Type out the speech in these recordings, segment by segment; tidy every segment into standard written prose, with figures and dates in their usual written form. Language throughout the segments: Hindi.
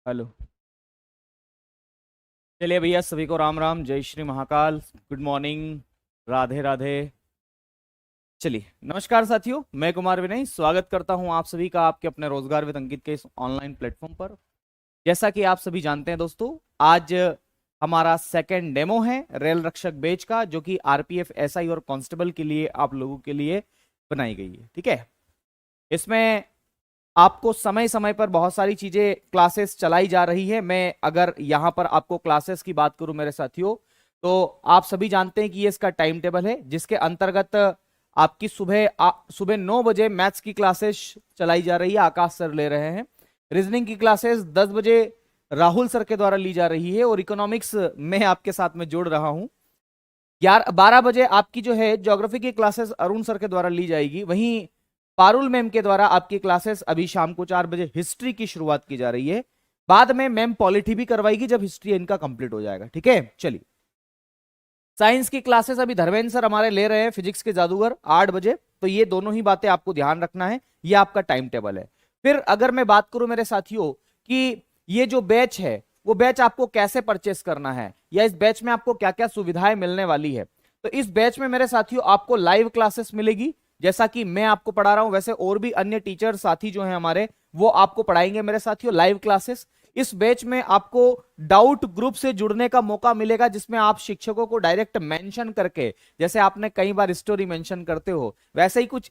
हेलो। चलिए भैया, सभी को राम राम, जय श्री महाकाल, गुड मॉर्निंग, राधे राधे। चलिए, नमस्कार साथियों, मैं कुमार विनय स्वागत करता हूं आप सभी का आपके अपने रोजगार विद अंकित के इस ऑनलाइन प्लेटफॉर्म पर। जैसा कि आप सभी जानते हैं दोस्तों, आज हमारा सेकंड डेमो है रेल रक्षक बैच का, जो कि आरपीएफ, एसआई और कांस्टेबल के लिए आप लोगों के लिए बनाई गई है। ठीक है, इसमें आपको समय समय पर बहुत सारी चीजें क्लासेस चलाई जा रही है। मैं अगर यहां पर आपको क्लासेस की बात करूं मेरे साथियों, तो आप सभी जानते हैं कि ये इसका टाइम टेबल है, जिसके अंतर्गत आपकी सुबह 9 बजे मैथ्स की क्लासेस चलाई जा रही है, आकाश सर ले रहे हैं। रीजनिंग की क्लासेस 10 बजे राहुल सर के द्वारा ली जा रही है, और इकोनॉमिक्स मैं आपके साथ में जोड़ रहा हूं। 12 बजे आपकी जो है ज्योग्राफी की क्लासेस अरुण सर के द्वारा ली जाएगी। वहीं पारुल मैम के द्वारा आपकी क्लासेस अभी शाम को 4 बजे हिस्ट्री की शुरुआत की जा रही है। बाद में मैम पॉलिटी भी करवाएगी जब हिस्ट्री इनका कंप्लीट हो जाएगा। ठीक है, चलिए। साइंस की क्लासेस अभी धर्मेंद्र सर हमारे ले रहे हैं, फिजिक्स के जादूगर 8 बजे। तो ये दोनों ही बातें आपको ध्यान रखना है, ये आपका टाइम टेबल है। फिर अगर मैं बात करूं मेरे साथियों कि ये जो बैच है वो बैच आपको कैसे परचेस करना है, या इस बैच में आपको क्या क्या सुविधाएं मिलने वाली है, तो इस बैच में मेरे साथियों आपको लाइव क्लासेस मिलेगी। जैसा कि मैं आपको पढ़ा रहा हूं, वैसे और भी अन्य टीचर साथी जो हैं हमारे, वो आपको पढ़ाएंगे मेरे साथियों लाइव क्लासेस। इस बैच में आपको डाउट ग्रुप से जुड़ने का मौका मिलेगा, जिसमें आप शिक्षकों को डायरेक्ट मेंशन करके, जैसे आपने कई बार स्टोरी मेंशन करते हो, वैसे ही कुछ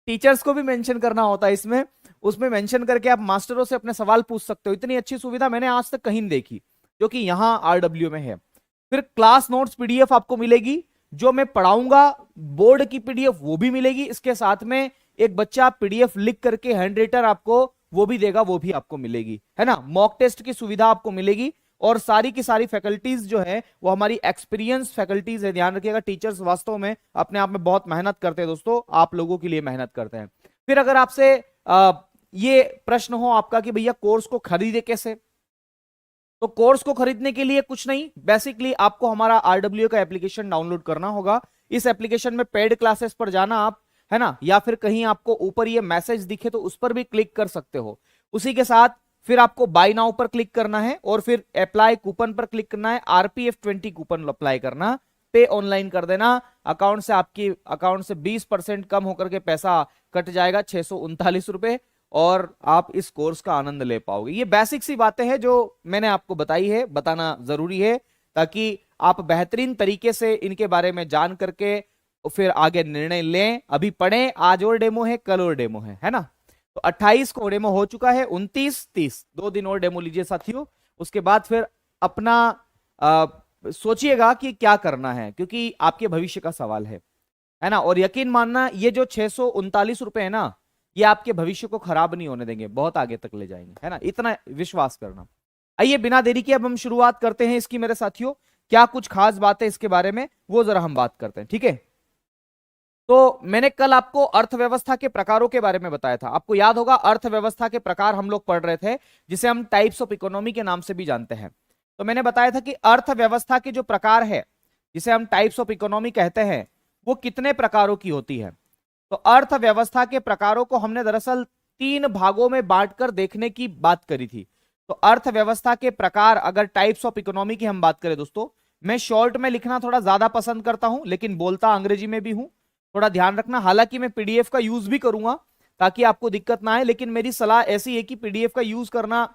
टीचर्स को भी मेंशन करना होता है इसमें। उसमें मेंशन करके आप मास्टरों से अपने सवाल पूछ सकते हो। इतनी अच्छी सुविधा मैंने आज तक कहीं नहीं देखी, जो कि यहां आरडब्ल्यू में है। फिर क्लास नोट्स पीडीएफ आपको मिलेगी, जो मैं पढ़ाऊंगा बोर्ड की पीडीएफ वो भी मिलेगी। इसके साथ में एक बच्चा पीडीएफ लिख करके हैंड राइटर आपको वो भी देगा, वो भी आपको मिलेगी, है ना। मॉक टेस्ट की सुविधा आपको मिलेगी, और सारी की सारी फैकल्टीज जो है वो हमारी एक्सपीरियंस फैकल्टीज है। ध्यान रखिएगा, टीचर्स वास्तव में अपने आप में बहुत मेहनत करते हैं दोस्तों, आप लोगों के लिए मेहनत करते हैं। फिर अगर आपसे ये प्रश्न हो आपका कि भैया कोर्स को खरीदे कैसे, तो कोर्स को खरीदने के लिए कुछ नहीं, बेसिकली आपको हमारा आरडब्ल्यू का एप्लीकेशन डाउनलोड करना होगा। इस एप्लीकेशन में पेड क्लासेस पर जाना आप, है ना, या फिर कहीं आपको ऊपर ये मैसेज दिखे तो उस पर भी क्लिक कर सकते हो। उसी के साथ फिर आपको बाय नाउ पर क्लिक करना है, और फिर अप्लाई कूपन पर क्लिक करना है। RPF20 कूपन अप्लाई करना, पे ऑनलाइन कर देना। अकाउंट से आपकी अकाउंट से 20% कम होकर के पैसा कट जाएगा, 639 रुपए, और आप इस कोर्स का आनंद ले पाओगे। ये बेसिक सी बातें हैं जो मैंने आपको बताई है, बताना जरूरी है, ताकि आप बेहतरीन तरीके से इनके बारे में जान करके फिर आगे निर्णय लें। अभी पढ़ें, आज और डेमो है, कल और डेमो है ना। तो 28 को डेमो हो चुका है, 29, 30 2 दिन और डेमो लीजिए साथियों। उसके बाद फिर अपना सोचिएगा कि क्या करना है, क्योंकि आपके भविष्य का सवाल है ना। और यकीन मानना, ये जो 639 रुपए है ना, ये आपके भविष्य को खराब नहीं होने देंगे, बहुत आगे तक ले जाएंगे, है ना, इतना विश्वास करना। आइए बिना देरी के अब हम शुरुआत करते हैं इसकी मेरे साथियों। क्या कुछ खास बात है इसके बारे में, वो जरा हम बात करते हैं। ठीक है, तो मैंने कल आपको अर्थव्यवस्था के प्रकारों के बारे में बताया था। आपको याद होगा, अर्थव्यवस्था के प्रकार हम लोग पढ़ रहे थे, जिसे हम टाइप्स ऑफ इकोनॉमी के नाम से भी जानते हैं। तो मैंने बताया था कि अर्थव्यवस्था के जो प्रकार है, जिसे हम टाइप्स ऑफ इकोनॉमी कहते हैं, वो कितने प्रकारों की होती है। तो अर्थव्यवस्था के प्रकारों को हमने दरअसल 3 भागों में बांटकर देखने की बात करी थी। तो अर्थव्यवस्था के प्रकार, अगर टाइप्स ऑफ इकोनॉमी की हम बात करें दोस्तों, मैं शॉर्ट में लिखना थोड़ा ज्यादा पसंद करता हूं, लेकिन बोलता अंग्रेजी में भी हूं, थोड़ा ध्यान रखना। हालांकि मैं पीडीएफ का यूज भी करूंगा ताकि आपको दिक्कत ना आए, लेकिन मेरी सलाह ऐसी है कि पीडीएफ का यूज करना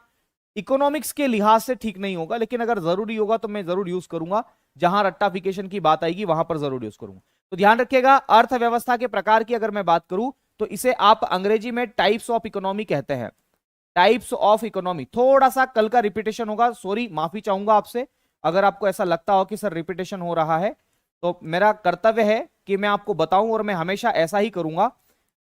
इकोनॉमिक्स के लिहाज से ठीक नहीं होगा, लेकिन अगर जरूरी होगा तो मैं जरूर यूज करूंगा। जहां रट्टाफिकेशन की बात आएगी वहां पर जरूर यूज करूंगा। तो ध्यान रखिएगा, अर्थव्यवस्था के प्रकार की अगर मैं बात करूं तो इसे आप अंग्रेजी में टाइप्स ऑफ इकोनॉमी कहते हैं। टाइप्स ऑफ इकोनॉमी, थोड़ा सा कल का रिपीटेशन होगा, सॉरी, माफी चाहूंगा आपसे अगर आपको ऐसा लगता हो कि सर रिपीटेशन हो रहा है। तो मेरा कर्तव्य है कि मैं आपको बताऊं, और मैं हमेशा ऐसा ही करूंगा।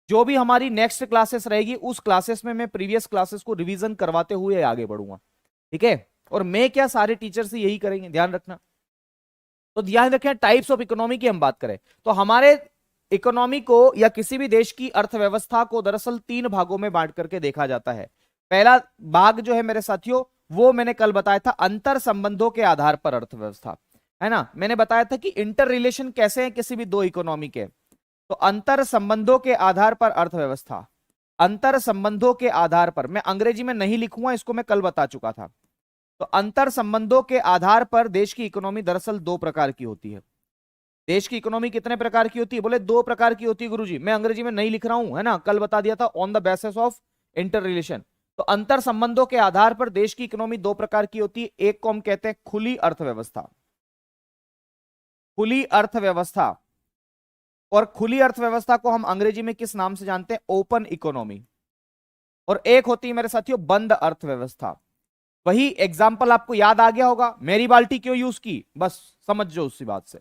जो भी हमारी नेक्स्ट क्लासेस रहेगी, उस क्लासेस में मैं प्रीवियस क्लासेस को रिवीजन करवाते हुए आगे बढ़ूंगा। ठीक है, और मैं क्या, सारे टीचर्स यही करेंगे, ध्यान रखना। तो ध्यान रखें, टाइप्स ऑफ इकोनॉमी की हम बात करें तो हमारे इकोनॉमी को या किसी भी देश की अर्थव्यवस्था को दरअसल 3 भागों में बांट करके देखा जाता है। पहला भाग जो है मेरे साथियों, वो मैंने कल बताया था, अंतर संबंधों के आधार पर अर्थव्यवस्था, है ना। मैंने बताया था कि इंटर रिलेशन कैसे हैं किसी भी 2 इकोनॉमी के। तो अंतर संबंधों के आधार पर अर्थव्यवस्था, अंतर संबंधों के आधार पर, मैं अंग्रेजी में नहीं लिखूंगा, इसको मैं कल बता चुका था। तो अंतर संबंधों के आधार पर देश की इकोनॉमी दरअसल दो प्रकार की होती है। देश की इकोनॉमी कितने प्रकार की होती है? बोले दो प्रकार की होती है गुरुजी। मैं अंग्रेजी में नहीं लिख रहा हूं, है ना, कल बता दिया था, on the basis of inter relation. तो अंतर संबंधों के आधार पर देश की इकोनॉमी दो प्रकार की होती है। एक को हम कहते हैं खुली अर्थव्यवस्था, खुली अर्थव्यवस्था, और खुली अर्थव्यवस्था को हम अंग्रेजी में किस नाम से जानते हैं? Open economy. और एक होती है मेरे साथियों बंद अर्थव्यवस्था। वही एग्जाम्पल आपको याद आ गया होगा, मेरी बाल्टी क्यों यूज की, बस समझ जाओ उसी बात से।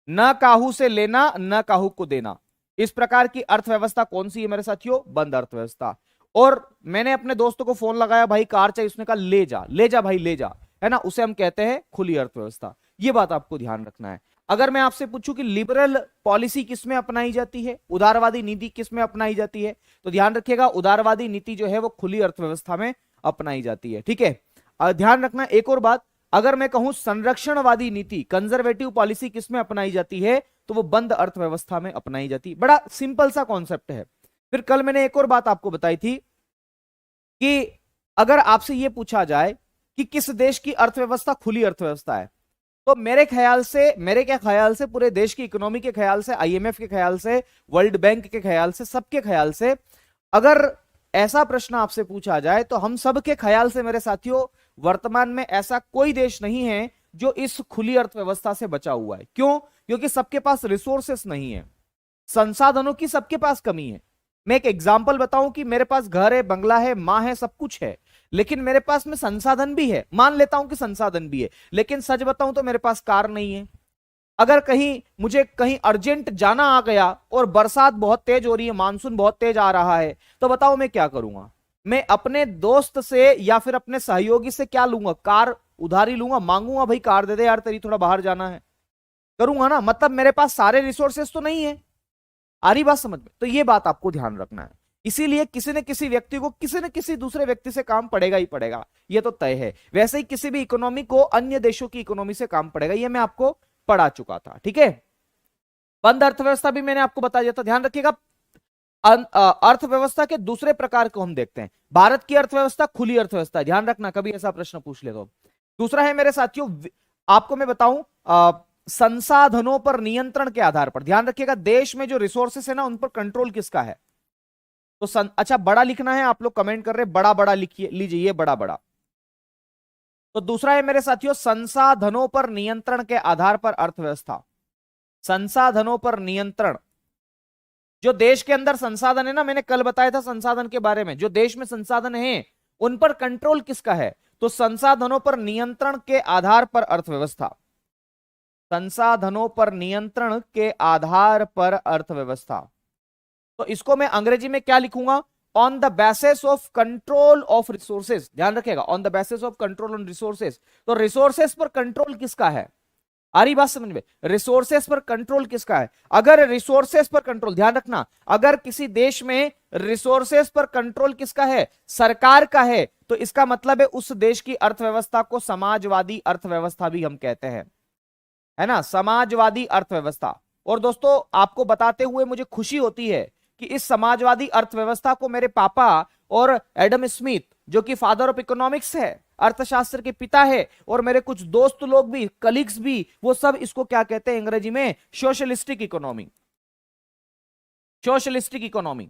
न काहू से लेना न काहू को देना, इस प्रकार की अर्थव्यवस्था कौन सी है मेरे साथियों? बंद अर्थव्यवस्था। और मैंने अपने दोस्तों को फोन लगाया, भाई कार चाहिए, उसने कहा ले जा भाई ले जा, है ना, उसे हम कहते हैं खुली अर्थव्यवस्था। ये बात आपको ध्यान रखना है। अगर मैं आपसे पूछूं कि लिबरल पॉलिसी किसमें अपनाई जाती है, उदारवादी नीति किसमें अपनाई जाती है, तो ध्यान रखिएगा उदारवादी नीति जो है वो खुली अर्थव्यवस्था में अपनाई जाती है। ठीक है, ध्यान रखना एक और बात, अगर मैं कहूं संरक्षणवादी नीति, कंजर्वेटिव पॉलिसी किसमें अपनाई जाती है, तो वो बंद अर्थव्यवस्था में अपनाई जाती है। बड़ा सिंपल सा कॉन्सेप्ट है। फिर कल मैंने एक और बात आपको बताई थी कि अगर आपसे यह पूछा जाए कि किस देश की अर्थव्यवस्था खुली अर्थव्यवस्था है, तो मेरे क्या ख्याल से पूरे देश की इकोनॉमी के ख्याल से, आईएमएफ के ख्याल से, वर्ल्ड बैंक के ख्याल से, सबके ख्याल से, अगर ऐसा प्रश्न आपसे पूछा जाए तो हम सब के ख्याल से मेरे साथियों वर्तमान में ऐसा कोई देश नहीं है जो इस खुली अर्थव्यवस्था से बचा हुआ है। क्यों? क्योंकि सबके पास रिसोर्सेस नहीं है, संसाधनों की सबके पास कमी है। मैं एक एग्जांपल बताऊं कि मेरे पास घर है, बंगला है, मां है, सब कुछ है, लेकिन मेरे पास में संसाधन भी है, मान लेता हूं कि संसाधन भी है, लेकिन सच बताऊं तो मेरे पास कार नहीं है। अगर मुझे कहीं अर्जेंट जाना आ गया और बरसात बहुत तेज हो रही है, मानसून बहुत तेज आ रहा है, तो बताओ मैं क्या करूंगा? मैं अपने दोस्त से या फिर अपने सहयोगी से क्या लूंगा? कार उधारी लूंगा, मांगूंगा, भाई कार दे दे यार, तेरी थोड़ा बाहर जाना है, करूंगा ना। मतलब मेरे पास सारे रिसोर्सेस तो नहीं है। आ रही बात समझ में? तो ये बात आपको ध्यान रखना है। इसीलिए किसी न किसी व्यक्ति को किसी न किसी दूसरे व्यक्ति से काम पड़ेगा ही पड़ेगा, ये तो तय है। वैसे ही किसी भी इकोनॉमी को अन्य देशों की इकोनॉमी से काम पड़ेगा, ये मैं आपको पढ़ा चुका था। ठीक है, बंद अर्थव्यवस्था भी मैंने आपको बता दिया था। ध्यान रखिएगा, अर्थव्यवस्था के दूसरे प्रकार को हम देखते हैं। भारत की अर्थव्यवस्था खुली अर्थव्यवस्था, ध्यान रखना, कभी ऐसा प्रश्न पूछ ले तो। दूसरा है मेरे साथियों, आपको मैं बताऊं, संसाधनों पर नियंत्रण के आधार पर। ध्यान रखिएगा, देश में जो रिसोर्सेस है ना, उन पर कंट्रोल किसका है? तो अच्छा, बड़ा लिखना है, आप लोग कमेंट कर रहे हैं, बड़ा बड़ा लिखिए, लीजिए ये बड़ा बड़ा। तो दूसरा है मेरे साथियों, संसाधनों पर नियंत्रण के आधार पर अर्थव्यवस्था। संसाधनों पर नियंत्रण, जो देश के अंदर संसाधन है ना, मैंने कल बताया था संसाधन के बारे में, जो देश में संसाधन है उन पर कंट्रोल किसका है? तो संसाधनों पर नियंत्रण के आधार पर अर्थव्यवस्था। संसाधनों पर नियंत्रण के आधार पर अर्थव्यवस्था। तो इसको मैं अंग्रेजी में क्या लिखूंगा? On the basis of control of resources. ध्यान रखिएगा, on the basis of control on resources. तो रिसोर्सेस पर कंट्रोल किसका है? आ रही बात समझ में? रिसोर्सेस पर कंट्रोल किसका है? अगर रिसोर्सेस पर कंट्रोल, ध्यान रखना, अगर किसी देश में रिसोर्सेस पर कंट्रोल किसका है? सरकार का है, तो इसका मतलब है उस देश की अर्थव्यवस्था को समाजवादी अर्थव्यवस्था भी हम कहते हैं, है ना, समाजवादी अर्थव्यवस्था। और दोस्तों आपको बताते हुए मुझे खुशी होती है कि इस समाजवादी अर्थव्यवस्था को मेरे पापा और एडम स्मिथ, जो कि फादर ऑफ इकोनॉमिक्स है, अर्थशास्त्र के पिता है, और मेरे कुछ दोस्त लोग भी, कलीग्स भी, वो सब इसको क्या कहते हैं अंग्रेजी में? Socialistic economy. Socialistic economy,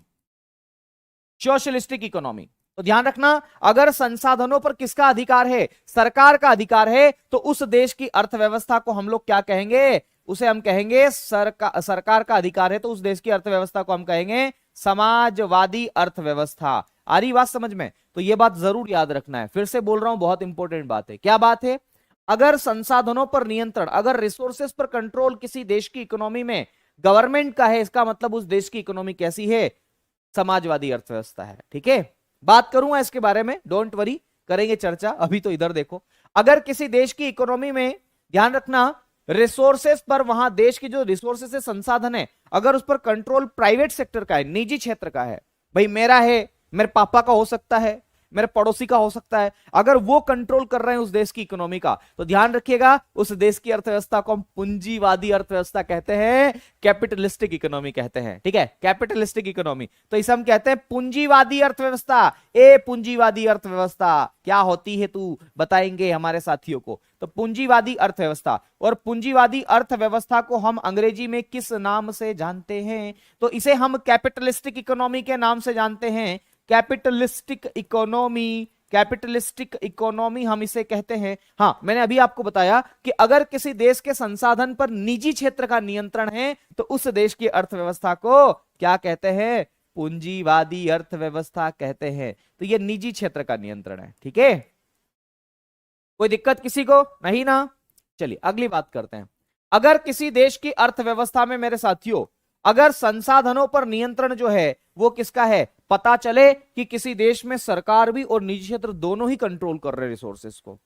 socialistic economy. तो ध्यान रखना, अगर संसाधनों पर किसका अधिकार है? सरकार का अधिकार है, तो उस देश की अर्थव्यवस्था को हम लोग क्या कहेंगे? उसे हम कहेंगे सरकार का अधिकार है, तो उस देश की अर्थव्यवस्था को हम कहेंगे समाजवादी अर्थव्यवस्था। आ रही बात समझ में? तो यह बात जरूर याद रखना है। फिर से बोल रहा हूं, बहुत इंपॉर्टेंट बात है। क्या बात है? अगर संसाधनों पर नियंत्रण, अगर रिसोर्सेस पर कंट्रोल किसी देश की इकोनॉमी में गवर्नमेंट का है, इसका मतलब उस देश की इकोनॉमी कैसी है? समाजवादी अर्थव्यवस्था है। ठीक है, बात करूंगा इसके बारे में, डोंट वरी, करेंगे चर्चा। अभी तो इधर देखो, अगर किसी देश की इकोनॉमी में, ध्यान रखना, रिसोर्सेस पर, वहां देश की जो रिसोर्सेस है, संसाधन है, अगर उस पर कंट्रोल प्राइवेट सेक्टर का है, निजी क्षेत्र का है, भाई मेरा है, मेरे पापा का हो सकता है, मेरे पड़ोसी का हो सकता है। अगर वो कंट्रोल कर रहे हैं उस देश की इकोनॉमी का, तो ध्यान रखिएगा उस देश की अर्थव्यवस्था को हम पूंजीवादी अर्थव्यवस्था कहते हैं, कैपिटलिस्टिक इकोनॉमी कहते हैं। ठीक है, कैपिटलिस्टिक इकोनॉमी, तो इसे हम कहते हैं पूंजीवादी अर्थव्यवस्था। पूंजीवादी अर्थव्यवस्था क्या होती है तू बताएंगे हमारे साथियों को। तो पूंजीवादी अर्थव्यवस्था, और पूंजीवादी अर्थव्यवस्था को हम अंग्रेजी में किस नाम से जानते हैं? तो इसे हम कैपिटलिस्टिक इकोनॉमी के नाम से जानते हैं। कैपिटलिस्टिक इकोनॉमी, कैपिटलिस्टिक इकोनॉमी हम इसे कहते हैं। हाँ, मैंने अभी आपको बताया कि अगर किसी देश के संसाधन पर निजी क्षेत्र का नियंत्रण है तो उस देश की अर्थव्यवस्था को क्या कहते हैं? पूंजीवादी अर्थव्यवस्था कहते हैं। तो यह निजी क्षेत्र का नियंत्रण है। ठीक है, कोई दिक्कत किसी को नहीं ना? चलिए अगली बात करते हैं। अगर किसी देश की अर्थव्यवस्था में मेरे साथियों अगर संसाधनों पर नियंत्रण जो है वो किसका है, पता चले कि किसी देश में सरकार भी और निजी क्षेत्र दोनों ही कंट्रोल कर रहे रिसोर्सेस को।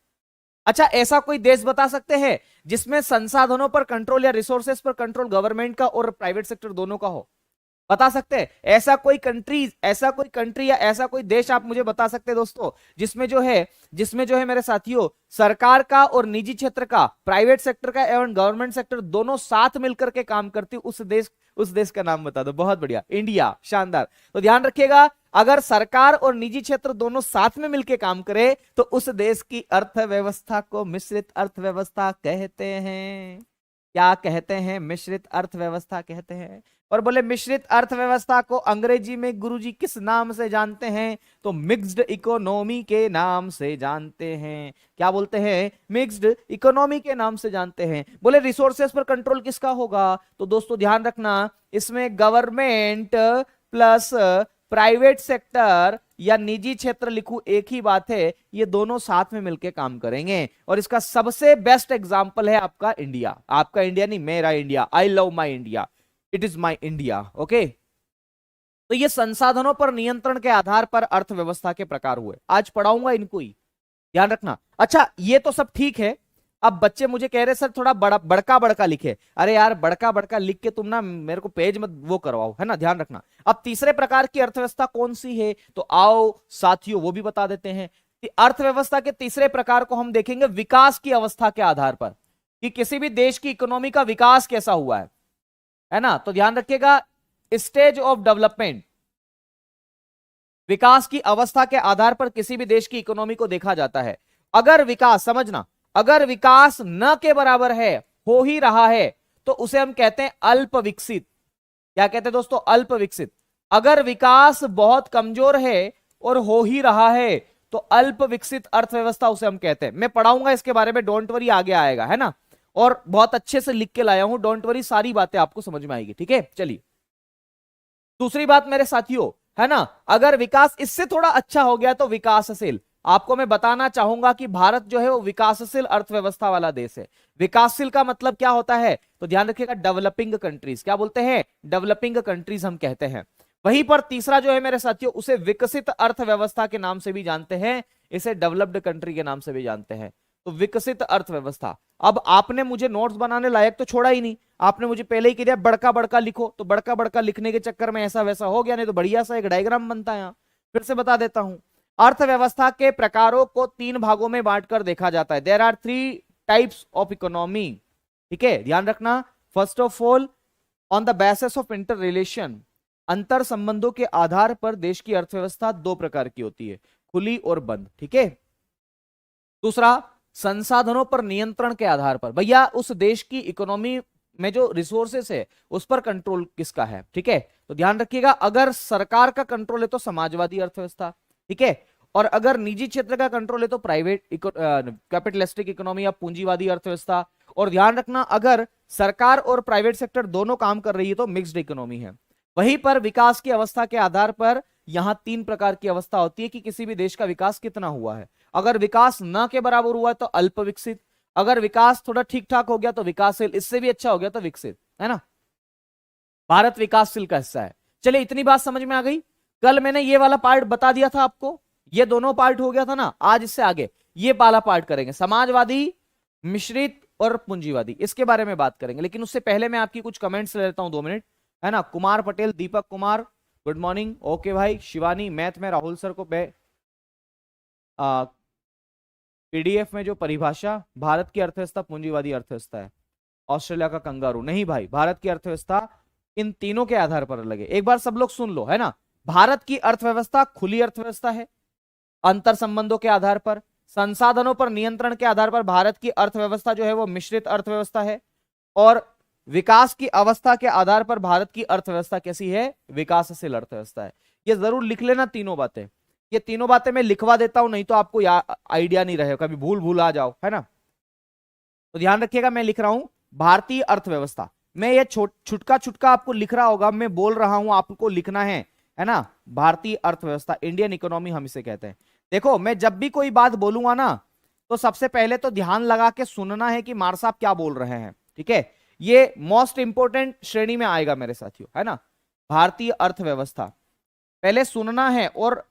अच्छा, ऐसा कोई देश बता सकते हैं जिसमें संसाधनों पर कंट्रोल या रिसोर्सेस पर कंट्रोल गवर्नमेंट का और प्राइवेट सेक्टर दोनों का हो? बता सकते हैं ऐसा कोई कंट्री या ऐसा कोई देश आप मुझे बता सकते हैं दोस्तों, जिसमें जो है मेरे साथियों सरकार का और निजी क्षेत्र का, प्राइवेट सेक्टर का एवं गवर्नमेंट सेक्टर दोनों साथ मिलकर के काम करती, उस देश का नाम बता दो। बहुत बढ़िया, इंडिया, शानदार। तो ध्यान रखिएगा, अगर सरकार और निजी क्षेत्र दोनों साथ में मिलकर काम करे तो उस देश की अर्थव्यवस्था को मिश्रित अर्थव्यवस्था कहते हैं। क्या कहते हैं? मिश्रित अर्थव्यवस्था कहते हैं। और बोले मिश्रित अर्थव्यवस्था को अंग्रेजी में गुरुजी किस नाम से जानते हैं? तो मिक्स्ड इकोनॉमी के नाम से जानते हैं। क्या बोलते हैं? मिक्स्ड इकोनॉमी के नाम से जानते हैं। बोले रिसोर्सेस पर कंट्रोल किसका होगा? तो दोस्तों ध्यान रखना, इसमें गवर्नमेंट प्लस प्राइवेट सेक्टर या निजी क्षेत्र लिखूं एक ही बात है, ये दोनों साथ में मिलकर काम करेंगे। और इसका सबसे बेस्ट एग्जांपल है आपका इंडिया। आपका इंडिया नहीं, मेरा India. I love my India, it is my India. Okay, तो ये संसाधनों पर नियंत्रण के आधार पर अर्थव्यवस्था के प्रकार हुए, आज पढ़ाऊंगा इनको ही, ध्यान रखना। अच्छा, ये तो सब ठीक है। अब बच्चे मुझे कह रहे सर थोड़ा बड़का बड़का लिखे। अरे यार, बड़का बड़का लिख के तुम ना मेरे को पेज मत वो करवाओ, है ना, ध्यान रखना। अब तीसरे प्रकार की अर्थव्यवस्था कौन सी है? तो आओ साथियों वो भी बता देते हैं। अर्थव्यवस्था के तीसरे प्रकार को हम देखेंगे विकास की अवस्था के आधार पर, कि किसी भी देश की इकोनॉमी का विकास कैसा हुआ है ना। तो ध्यान रखिएगा, स्टेज ऑफ डेवलपमेंट, विकास की अवस्था के आधार पर किसी भी देश की इकोनॉमी को देखा जाता है। अगर विकास, समझना, अगर विकास न के बराबर है, हो ही रहा है, तो उसे हम कहते हैं अल्प विकसित। क्या कहते हैं दोस्तों? अल्प विकसित। अगर विकास बहुत कमजोर है और हो ही रहा है तो अल्प विकसित अर्थव्यवस्था उसे हम कहते हैं। मैं पढ़ाऊंगा इसके बारे में, डोंट वरी, आगे आएगा, है ना। और बहुत अच्छे से लिख के लाया हूं, डोंट वरी, सारी बातें आपको समझ में आएगी। ठीक है, चलिए दूसरी बात मेरे साथियों, है ना, अगर विकास इससे थोड़ा अच्छा हो गया तो विकासशील। आपको मैं बताना चाहूंगा कि भारत जो है वो विकासशील अर्थव्यवस्था वाला देश है। विकासशील का मतलब क्या होता है? तो ध्यान रखिएगा, डेवलपिंग कंट्रीज। क्या बोलते हैं? डेवलपिंग कंट्रीज हम कहते हैं। वहीं पर तीसरा जो है मेरे साथियों, उसे विकसित अर्थव्यवस्था के नाम से भी जानते हैं, इसे डेवलप्ड कंट्री के नाम से भी जानते हैं। तो विकसित अर्थव्यवस्था। अब आपने मुझे नोट्स बनाने लायक तो छोड़ा ही नहीं, आपने मुझे पहले ही कह दिया बड़का बड़का लिखो, तो बड़का बड़का लिखने के चक्कर में ऐसा वैसा हो गया, नहीं तो बढ़िया सा एक डायग्राम बनता है। यहां फिर से बता देता हूं, अर्थव्यवस्था के प्रकारों को 3 भागों में बांटकर देखा जाता है। There are 3 types of economy. ठीक है, ध्यान रखना। First of all, on the basis of interrelation, अंतर संबंधों के आधार पर देश की अर्थव्यवस्था 2 प्रकार की होती है, खुली और बंद। ठीक है। दूसरा, संसाधनों पर नियंत्रण के आधार पर, भैया उस देश की इकोनॉमी में जो रिसोर्सेस है उस पर कंट्रोल किसका है। ठीक है, तो ध्यान रखिएगा, अगर सरकार का कंट्रोल है तो समाजवादी अर्थव्यवस्था। ठीक है, और अगर निजी क्षेत्र का कंट्रोल है तो प्राइवेट कैपिटलिस्टिक इकोनॉमी या पूंजीवादी अर्थव्यवस्था। और ध्यान रखना, अगर सरकार और प्राइवेट सेक्टर दोनों काम कर रही है तो मिक्स्ड इकोनॉमी है। वहीं पर विकास की अवस्था के आधार पर यहां 3 प्रकार की अवस्था होती है कि किसी भी देश का विकास कितना हुआ है। अगर विकास न के बराबर हुआ तो अल्प विकसित, अगर विकास थोड़ा ठीक ठाक हो गया तो विकासशील, इससे भी अच्छा हो गया तो विकसित, है ना। भारत विकासशील का हिस्सा है। चलिए इतनी बात समझ में आ गई। कल मैंने ये वाला पार्ट बता दिया था आपको, ये दोनों पार्ट हो गया था ना। आज इससे आगे ये वाला पार्ट करेंगे, समाजवादी, मिश्रित और पूंजीवादी, इसके बारे में बात करेंगे। लेकिन उससे पहले मैं आपकी कुछ कमेंट्स ले लेता हूं, 2 मिनट, है ना। Kumar Patel, Deepak Kumar, good morning. Okay भाई, शिवानी, मैथ में राहुल सर को पीडीएफ में जो परिभाषा, भारत की अर्थव्यवस्था पूंजीवादी अर्थव्यवस्था है, ऑस्ट्रेलिया का कंगारू नहीं भाई, भारत की अर्थव्यवस्था इन तीनों के आधार पर अलग है। एक बार सब लोग सुन लो, है ना। भारत की अर्थव्यवस्था खुली अर्थव्यवस्था है, अंतर संबंधों के आधार पर, संसाधनों पर नियंत्रण के आधार पर भारत की अर्थव्यवस्था जो है वो मिश्रित अर्थव्यवस्था है, और विकास की अवस्था के आधार पर भारत की अर्थव्यवस्था कैसी है, विकासशील अर्थव्यवस्था है। ये जरूर लिख लेना तीनों बातें, ये तीनों बातें मैं लिखवा देता हूं, नहीं तो आपको आइडिया नहीं रहेगा, कभी भूल भूल आ जाओ, है ना। तो ध्यान रखिएगा, मैं लिख रहा हूं भारतीय अर्थव्यवस्था, मैं ये छुटका छुटका आपको लिख रहा होगा, मैं बोल रहा हूं, आपको लिखना है ना। भारतीय अर्थव्यवस्था, इंडियन इकोनॉमी हम इसे कहते हैं। देखो, मैं जब भी कोई बात बोलूंगा ना, तो सबसे पहले तो ध्यान लगा के सुनना है कि मार साहब क्या बोल रहे हैं, ठीक है। ये मोस्ट इंपोर्टेंट श्रेणी में आएगा मेरे साथियों, है ना। भारतीय अर्थव्यवस्था पहले सुनना है, और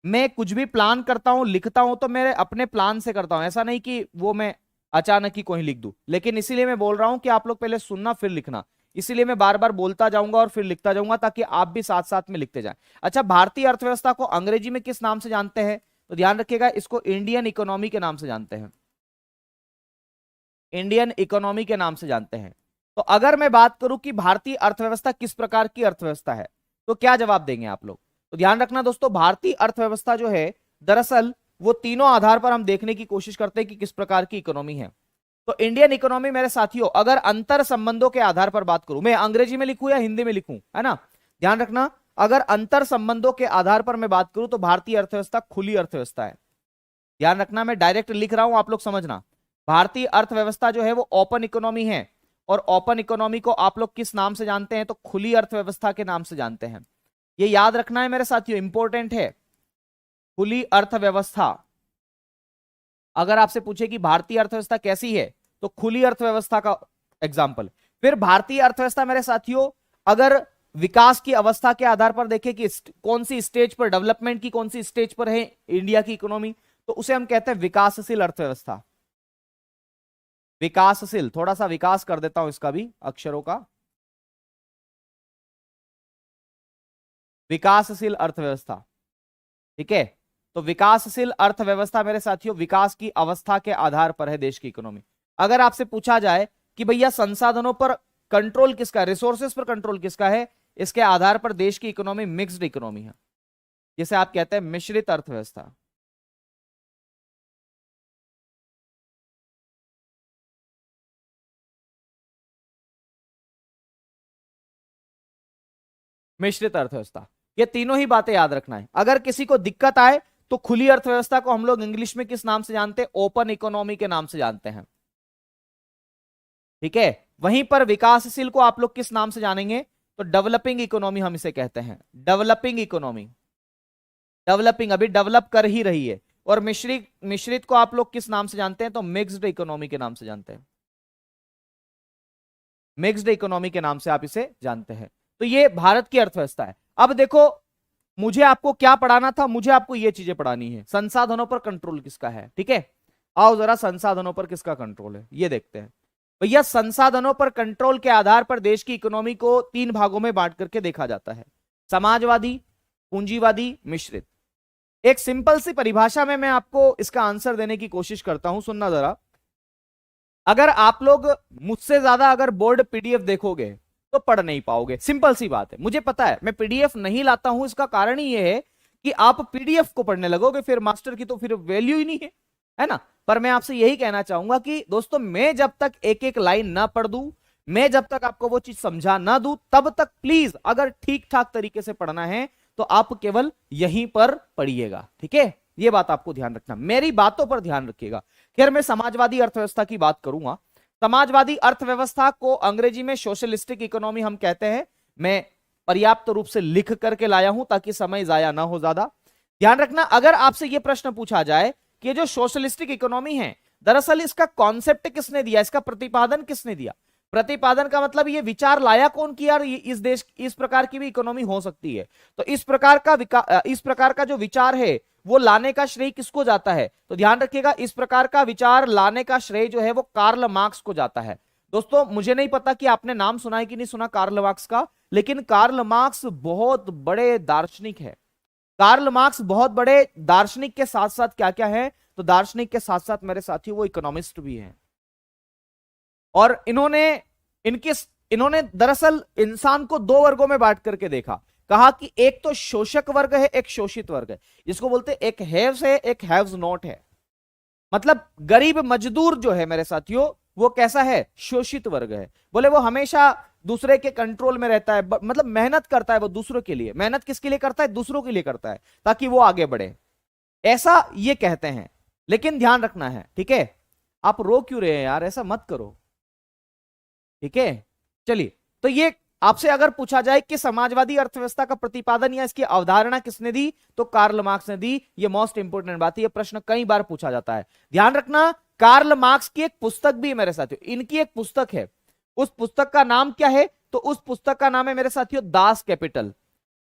मैं कुछ भी प्लान करता हूं, लिखता हूं, तो मेरे अपने प्लान से करता हूं, ऐसा नहीं कि वो मैं अचानक ही कोई लिख दूं। लेकिन इसीलिए मैं बोल रहा हूं कि आप लोग पहले सुनना फिर लिखना, इसीलिए मैं बार बार बोलता जाऊंगा और फिर लिखता जाऊंगा, ताकि आप भी साथ साथ में लिखते जाएं। अच्छा, भारतीय अर्थव्यवस्था को अंग्रेजी में किस नाम से जानते हैं, तो ध्यान रखिएगा, इसको इंडियन इकोनॉमी के नाम से जानते हैं, इंडियन इकोनॉमी के नाम से जानते हैं। तो अगर मैं बात करूं कि भारतीय अर्थव्यवस्था किस प्रकार की अर्थव्यवस्था है, तो क्या जवाब देंगे आप लोग। तो ध्यान रखना दोस्तों, भारतीय अर्थव्यवस्था जो है, दरअसल वो तीनों आधार पर हम देखने की कोशिश करते हैं कि किस प्रकार की इकोनॉमी है। तो इंडियन इकोनॉमी मेरे साथियों, अगर अंतर संबंधों के आधार पर बात करूं, मैं अंग्रेजी में लिखूं या हिंदी में लिखूं, है ना, ध्यान रखना, अगर अंतर संबंधों के आधार पर मैं बात करूं तो भारतीय अर्थव्यवस्था खुली अर्थव्यवस्था है। ध्यान रखना, मैं डायरेक्ट लिख रहा हूं, आप लोग समझना, भारतीय अर्थव्यवस्था जो है वो ओपन इकोनॉमी है, और ओपन इकोनॉमी को आप लोग किस नाम से जानते हैं, तो खुली अर्थव्यवस्था के नाम से जानते हैं। ये याद रखना है मेरे साथियों, इंपॉर्टेंट है, खुली अर्थव्यवस्था। अगर आपसे पूछे कि भारतीय अर्थव्यवस्था कैसी है, तो खुली अर्थव्यवस्था का एग्जाम्पल। फिर भारतीय अर्थव्यवस्था मेरे साथियों, अगर विकास की अवस्था के आधार पर देखें कि कौन सी स्टेज पर, डेवलपमेंट की कौन सी स्टेज पर है इंडिया की इकोनॉमी, तो उसे हम कहते हैं विकासशील अर्थव्यवस्था। विकासशील, थोड़ा सा विकास कर देता हूं इसका भी, अक्षरों का, विकासशील अर्थव्यवस्था, ठीक है। तो विकासशील अर्थव्यवस्था मेरे साथियों, विकास की अवस्था के आधार पर है देश की इकोनॉमी। अगर आपसे पूछा जाए कि भैया संसाधनों पर कंट्रोल किसका है, रिसोर्सेज पर कंट्रोल किसका है, इसके आधार पर देश की इकोनॉमी मिक्स्ड इकोनॉमी है, जिसे आप कहते हैं मिश्रित अर्थव्यवस्था। मिश्रित अर्थव्यवस्था, ये तीनों ही बातें याद रखना है। अगर किसी को दिक्कत आए तो खुली अर्थव्यवस्था को हम लोग इंग्लिश में किस नाम से जानते हैं, ओपन इकोनॉमी के नाम से जानते हैं, ठीक है। वहीं पर विकासशील को आप लोग किस नाम से जानेंगे, तो डेवलपिंग इकोनॉमी हम इसे कहते हैं, डेवलपिंग इकोनॉमी, डेवलपिंग, अभी डेवलप कर ही रही है। और मिश्रित, मिश्रित को आप लोग किस नाम से जानते हैं, तो मिक्स्ड इकोनॉमी के नाम से जानते हैं, मिक्स्ड इकोनॉमी के नाम से आप इसे जानते हैं। तो ये भारत की अर्थव्यवस्था है। अब देखो, मुझे आपको क्या पढ़ाना था, मुझे आपको ये चीजें पढ़ानी है, संसाधनों पर कंट्रोल किसका है, ठीक है। आओ जरा संसाधनों पर किसका कंट्रोल है ये देखते हैं। भैया, संसाधनों पर कंट्रोल के आधार पर देश की इकोनॉमी को तीन भागों में बांट करके देखा जाता है, समाजवादी, पूंजीवादी, मिश्रित। एक सिंपल सी परिभाषा में मैं आपको इसका आंसर देने की कोशिश करता हूं, सुनना जरा। अगर आप लोग मुझसे ज्यादा अगर बोर्ड पीडीएफ देखोगे तो पढ़ नहीं पाओगे, सिंपल सी बात है, मुझे पता है। मैं पीडीएफ नहीं लाता हूं, इसका कारण ही यह है कि आप पीडीएफ को पढ़ने लगोगे, फिर मास्टर की तो फिर वैल्यू ही नहीं है ना। पर मैं आपसे यही कहना चाहूंगा कि दोस्तों, मैं जब तक एक एक लाइन ना पढ़ दूं, मैं जब तक आपको वो चीज समझा ना दूं, तब तक प्लीज, अगर ठीक ठाक तरीके से पढ़ना है तो आप केवल यहीं पर पढ़िएगा, ठीक है। ये बात आपको ध्यान रखना, मेरी बातों पर ध्यान रखिएगा। खैर, मैं समाजवादी अर्थव्यवस्था की बात करूंगा। समाजवादी अर्थव्यवस्था को अंग्रेजी में सोशलिस्टिक इकोनॉमी हम कहते हैं। मैं पर्याप्त रूप से लिख करके लाया हूं ताकि समय जाया ना हो ज्यादा। ध्यान रखना, अगर आपसे यह प्रश्न पूछा जाए कि जो सोशलिस्टिक इकोनॉमी है, दरअसल इसका कॉन्सेप्ट किसने दिया, इसका प्रतिपादन किसने दिया। प्रतिपादन का मतलब ये विचार लाया कौन कि यार इस देश, इस प्रकार की भी इकोनॉमी हो सकती है। तो इस प्रकार का जो विचार है वो लाने का श्रेय किसको जाता है, तो ध्यान रखिएगा, इस प्रकार का विचार लाने का श्रेय जो है वो कार्ल मार्क्स को जाता है। दोस्तों, मुझे नहीं पता कि आपने नाम सुना है कि नहीं सुना कार्ल मार्क्स का, लेकिन कार्ल मार्क्स बहुत बड़े दार्शनिक है, कार्ल मार्क्स बहुत बड़े दार्शनिक के साथ साथ क्या क्या है, तो दार्शनिक के साथ साथ मेरे साथियों वो इकोनॉमिस्ट भी हैं। और इन्होंने दरअसल इंसान को दो वर्गों में बांट करके देखा, कहा कि एक तो शोषक वर्ग है, एक शोषित वर्ग है, जिसको बोलते हैं एक हैव्स है, एक हैव्स नॉट है। मतलब गरीब मजदूर जो है मेरे साथियों वो कैसा है, शोषित वर्ग है। बोले वो हमेशा दूसरे के कंट्रोल में रहता है, मतलब मेहनत करता है वो दूसरों के लिए। मेहनत किसके लिए करता है, दूसरों के लिए करता है ताकि वो आगे बढ़े, ऐसा ये कहते हैं। लेकिन ध्यान रखना है, ठीक है, आप रो क्यों रहे हैं यार, ऐसा मत करो, ठीक है। चलिए, तो ये आपसे अगर पूछा जाए कि समाजवादी अर्थव्यवस्था का प्रतिपादन या इसकी अवधारणा किसने दी, तो कार्ल मार्क्स ने दी। ये मोस्ट इंपोर्टेंट बात है, ये प्रश्न कई बार पूछा जाता है, ध्यान रखना। कार्ल मार्क्स की एक पुस्तक भी है मेरे साथियों, इनकी एक पुस्तक है, उस पुस्तक का नाम क्या है, तो उस पुस्तक का नाम है मेरे साथियों दास कैपिटल।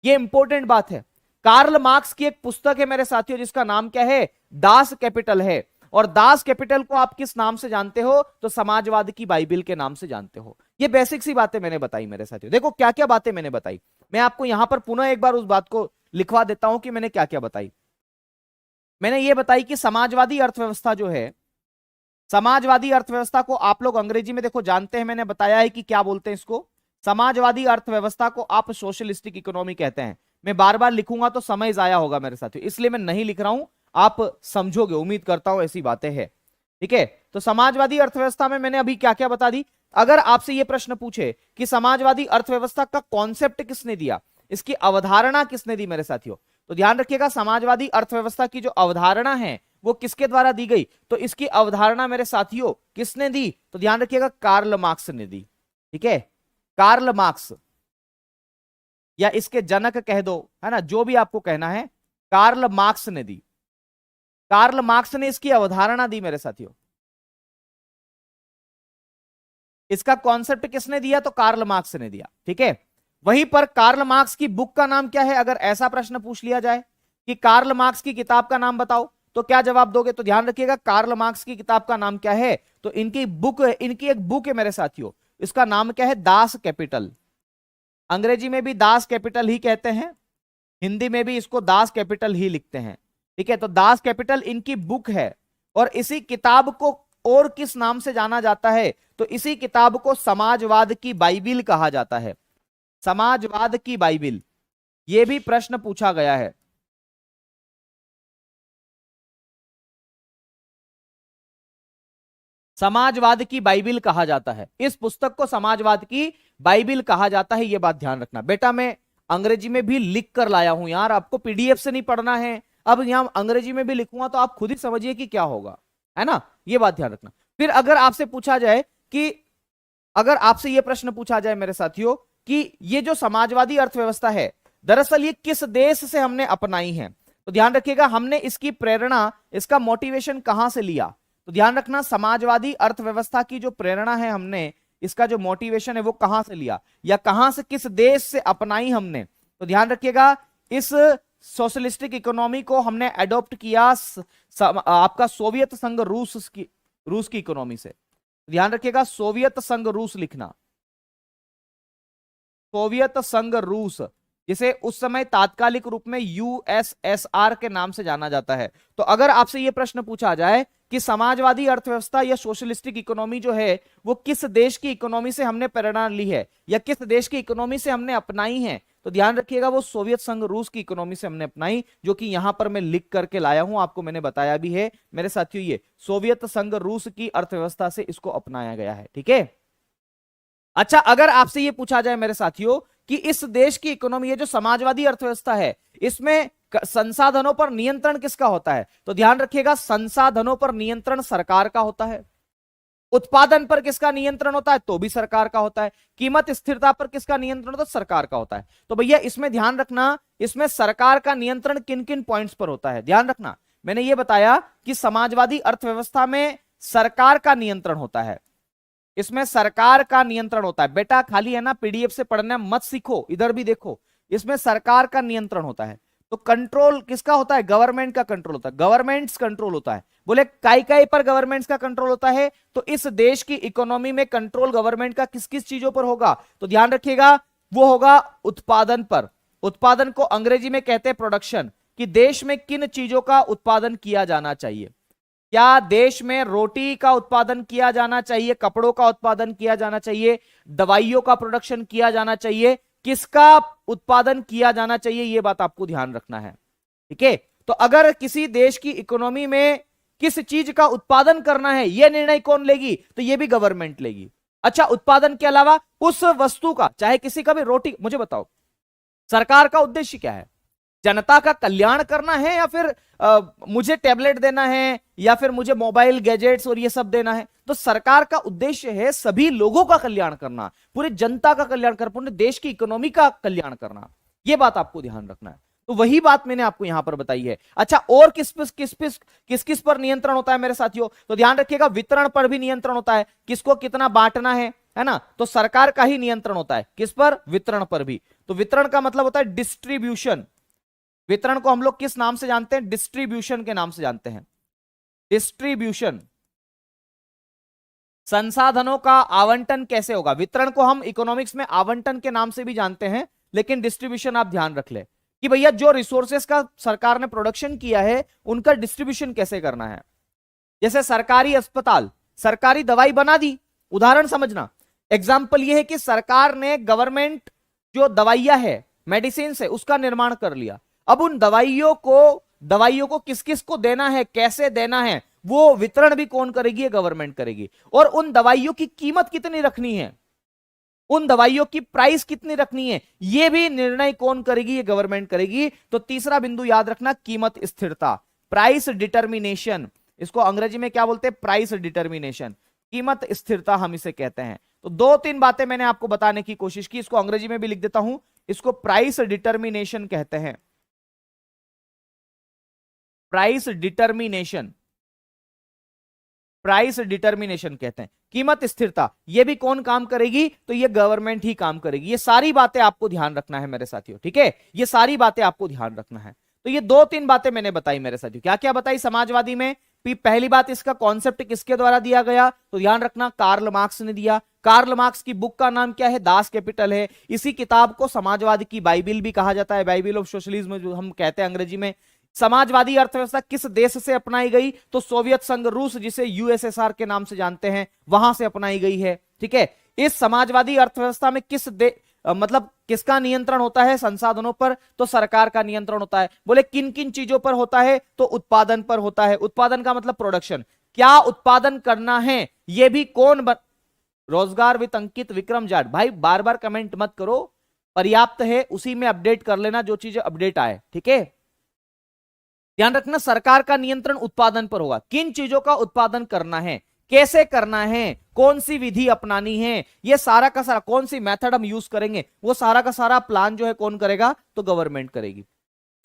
ये इंपॉर्टेंट बात है, कार्ल मार्क्स की एक पुस्तक है मेरे साथियों जिसका नाम क्या है, दास कैपिटल है। और दास कैपिटल को आप किस नाम से जानते हो, तो समाजवाद की बाइबिल के नाम से जानते हो। ये बेसिक सी बातें मैंने बताई मेरे साथियों। देखो क्या क्या बातें मैंने बताई, मैं आपको यहां पर पुनः एक बार उस बात को लिखवा देता हूं कि मैंने क्या क्या बताई। मैंने ये बताई कि समाजवादी अर्थव्यवस्था जो है, समाजवादी अर्थव्यवस्था को आप लोग अंग्रेजी में देखो जानते हैं, मैंने बताया है कि क्या बोलते हैं इसको, समाजवादी अर्थव्यवस्था को आप सोशलिस्टिक इकोनॉमी कहते हैं। मैं बार बार लिखूंगा तो समय जाया होगा मेरे साथियों, इसलिए मैं नहीं लिख रहा हूं, आप समझोगे, उम्मीद करता हूं ऐसी बातें हैं, ठीक है। तो समाजवादी अर्थव्यवस्था में मैंने अभी क्या क्या बता दी। अगर आपसे यह प्रश्न पूछे कि समाजवादी अर्थव्यवस्था का कॉन्सेप्ट किसने दिया, इसकी अवधारणा किसने दी मेरे साथियों, तो ध्यान रखिएगा समाजवादी अर्थव्यवस्था की जो अवधारणा है वो किसके द्वारा दी गई, तो इसकी अवधारणा मेरे साथियों किसने दी, तो ध्यान रखिएगा कार्ल मार्क्स ने दी, ठीक है। कार्ल मार्क्स या इसके जनक कह दो, है ना, जो भी आपको कहना है, कार्ल मार्क्स ने दी। कार्ल मार्क्स ने इसकी अवधारणा दी मेरे साथियों। इसका कॉन्सेप्ट किसने दिया, तो कार्ल मार्क्स ने दिया, ठीक है। वहीं पर कार्ल मार्क्स की बुक का नाम क्या है, अगर ऐसा प्रश्न पूछ लिया जाए कि कार्ल मार्क्स की किताब का नाम बताओ, तो क्या जवाब दोगे, तो ध्यान रखिएगा कार्ल मार्क्स की किताब का नाम क्या है, तो इनकी बुक है, इनकी एक बुक है मेरे साथियों, इसका नाम क्या है, दास कैपिटल। अंग्रेजी में भी दास कैपिटल ही कहते हैं, हिंदी में भी इसको दास कैपिटल ही लिखते हैं, ठीक है। तो दास कैपिटल इनकी बुक है, और इसी किताब को और किस नाम से जाना जाता है, तो इसी किताब को समाजवाद की बाइबिल कहा जाता है, समाजवाद की बाइबिल। यह भी प्रश्न पूछा गया है, समाजवाद की बाइबिल कहा जाता है, इस पुस्तक को समाजवाद की बाइबिल कहा जाता है, यह बात ध्यान रखना। बेटा मैं अंग्रेजी में भी लिख कर लाया हूं यार, आपको पीडीएफ से नहीं पढ़ना है, अब यहां अंग्रेजी में भी लिखूंगा तो आप खुद ही समझिए कि क्या होगा, है ना, यह बात ध्यान रखना। फिर अगर आपसे पूछा जाए कि, अगर आपसे यह प्रश्न पूछा जाए मेरे साथियों कि ये जो समाजवादी अर्थव्यवस्था है दरअसल ये किस देश से हमने अपनाई है, तो ध्यान रखिएगा हमने इसकी प्रेरणा, इसका मोटिवेशन कहां से लिया, तो ध्यान रखना समाजवादी अर्थव्यवस्था की जो प्रेरणा है हमने, इसका जो मोटिवेशन है वो कहां से लिया, या कहां से, किस देश से अपनाई हमने, तो ध्यान रखिएगा इस सोशलिस्टिक इकोनॉमी को हमने एडॉप्ट किया आपका सोवियत संघ रूस की इकोनॉमी से। ध्यान रखिएगा सोवियत संघ रूस लिखना, सोवियत संघ रूस, जिसे उस समय तात्कालिक रूप में यूएसएसआर के नाम से जाना जाता है। तो अगर आपसे यह प्रश्न पूछा जाए कि समाजवादी अर्थव्यवस्था या सोशलिस्टिक इकोनॉमी जो है वो किस देश की इकोनॉमी से हमने प्रेरणा ली है या किस देश की इकोनॉमी से हमने अपनाई है, तो ध्यान रखिएगा वो सोवियत संघ रूस की इकोनॉमी से हमने अपनाई, जो कि यहां पर मैं लिख करके लाया हूं, आपको मैंने बताया भी है मेरे साथियों, ये सोवियत संघ रूस की अर्थव्यवस्था से इसको अपनाया गया है, ठीक है। अच्छा, अगर आपसे यह पूछा जाए मेरे साथियों कि इस देश की इकोनॉमी, ये जो समाजवादी अर्थव्यवस्था है, इसमें संसाधनों पर नियंत्रण किसका होता है, तो ध्यान रखिएगा संसाधनों पर नियंत्रण सरकार का होता है। उत्पादन पर किसका नियंत्रण होता है, तो भी सरकार का होता है। कीमत स्थिरता पर किसका नियंत्रण होता है, सरकार का होता है। तो भैया इसमें ध्यान रखना, इसमें सरकार का नियंत्रण किन किन पॉइंट्स पर होता है, ध्यान रखना। मैंने ये बताया कि समाजवादी अर्थव्यवस्था में सरकार का नियंत्रण होता है, इसमें सरकार का नियंत्रण होता है। बेटा खाली है ना पीडीएफ से पढ़ना मत सीखो, इधर भी देखो, इसमें सरकार का नियंत्रण होता है। तो कंट्रोल किसका होता है, गवर्नमेंट का कंट्रोल होता है, गवर्नमेंट्स कंट्रोल होता है। बोले काय पर गवर्नमेंट्स का कंट्रोल होता है, तो इस देश की इकोनॉमी में कंट्रोल गवर्नमेंट का किस किस चीजों पर होगा, तो ध्यान रखिएगा वो होगा उत्पादन पर। उत्पादन को अंग्रेजी में कहते हैं प्रोडक्शन, कि देश में किन चीजों का उत्पादन किया जाना चाहिए। क्या देश में रोटी का उत्पादन किया जाना चाहिए, कपड़ों का उत्पादन किया जाना चाहिए, दवाइयों का प्रोडक्शन किया जाना चाहिए, किसका उत्पादन किया जाना चाहिए, यह बात आपको ध्यान रखना है। ठीक है, तो अगर किसी देश की इकोनॉमी में किस चीज का उत्पादन करना है, यह निर्णय कौन लेगी, तो यह भी गवर्नमेंट लेगी। अच्छा, उत्पादन के अलावा उस वस्तु का, चाहे किसी का भी रोटी, मुझे बताओ सरकार का उद्देश्य क्या है? जनता का कल्याण करना है, या फिर मुझे टैबलेट देना है, या फिर मुझे मोबाइल गैजेट्स और ये सब देना है? तो सरकार का उद्देश्य है सभी लोगों का कल्याण करना, पूरी जनता का कल्याण करना, पूरे देश की इकोनॉमी का कल्याण करना। यह बात आपको ध्यान रखना है। तो वही बात मैंने आपको यहां पर बताई है। अच्छा, और किस किस पर नियंत्रण होता है मेरे साथियों? तो ध्यान रखिएगा, वितरण पर भी नियंत्रण होता है, किसको कितना बांटना है ना, तो सरकार का ही नियंत्रण होता है। किस पर? वितरण पर भी। तो वितरण का मतलब होता है डिस्ट्रीब्यूशन। वितरण को हम लोग किस नाम से जानते हैं? डिस्ट्रीब्यूशन के नाम से जानते हैं। डिस्ट्रीब्यूशन, संसाधनों का आवंटन कैसे होगा? वितरण को हम इकोनॉमिक्स में आवंटन के नाम से भी जानते हैं, लेकिन डिस्ट्रीब्यूशन आप ध्यान रख ले कि भैया जो रिसोर्सेस का सरकार ने प्रोडक्शन किया है उनका डिस्ट्रीब्यूशन कैसे करना है। जैसे सरकारी अस्पताल, सरकारी दवाई बना दी, उदाहरण समझना। एग्जाम्पल यह है कि सरकार ने गवर्नमेंट जो दवाइयां है, मेडिसिन है, उसका निर्माण कर लिया। अब उन दवाइयों को किस किस को देना है, कैसे देना है, वो वितरण भी कौन करेगी? ये गवर्नमेंट करेगी। और उन दवाइयों की कीमत कितनी रखनी है, उन दवाइयों की प्राइस कितनी रखनी है, यह भी निर्णय कौन करेगी? ये गवर्नमेंट करेगी। तो तीसरा बिंदु याद रखना, कीमत स्थिरता, प्राइस डिटर्मिनेशन। इसको अंग्रेजी में क्या बोलते हैं? प्राइस डिटर्मिनेशन, कीमत स्थिरता हम इसे कहते हैं। तो दो तीन बातें मैंने आपको बताने की कोशिश की, इसको अंग्रेजी में भी लिख देता हूं, इसको प्राइस डिटर्मिनेशन कहते हैं। प्राइस डिटर्मिनेशन, प्राइस डिटर्मिनेशन कहते हैं। कीमत स्थिरता, ये भी कौन काम करेगी? तो ये गवर्नमेंट ही काम करेगी। ये सारी बातें आपको ध्यान रखना है मेरे साथियों, ठीक है, ये सारी बातें आपको ध्यान रखना है। तो ये दो तीन बातें मैंने बताई मेरे साथियों। क्या क्या बताई समाजवादी में? पहली बात, इसका कॉन्सेप्ट किसके द्वारा दिया गया? तो ध्यान रखना, कार्ल मार्क्स ने दिया। कार्ल मार्क्स की बुक का नाम क्या है? दास कैपिटल है। इसी किताब को समाजवाद की बाइबिल भी कहा जाता है, बाइबिल ऑफ सोशलिज्म जो हम कहते हैं अंग्रेजी में। समाजवादी अर्थव्यवस्था किस देश से अपनाई गई? तो सोवियत संघ, रूस, जिसे यूएसएसआर के नाम से जानते हैं, वहां से अपनाई गई है। ठीक है, इस समाजवादी अर्थव्यवस्था में मतलब किसका नियंत्रण होता है संसाधनों पर? तो सरकार का नियंत्रण होता है। बोले किन किन चीजों पर होता है? तो उत्पादन पर होता है। उत्पादन का मतलब प्रोडक्शन, क्या उत्पादन करना है यह भी रोजगार विद अंकित विक्रम जाट। भाई बार बार कमेंट मत करो, पर्याप्त है, उसी में अपडेट कर लेना जो चीजें अपडेट आए। ठीक है, ध्यान रखना, सरकार का नियंत्रण उत्पादन पर होगा। किन चीजों का उत्पादन करना है, कैसे करना है, कौन सी विधि अपनानी है, ये सारा का सारा, कौन सी मेथड हम यूज करेंगे, वो सारा का सारा प्लान जो है कौन करेगा? तो गवर्नमेंट करेगी।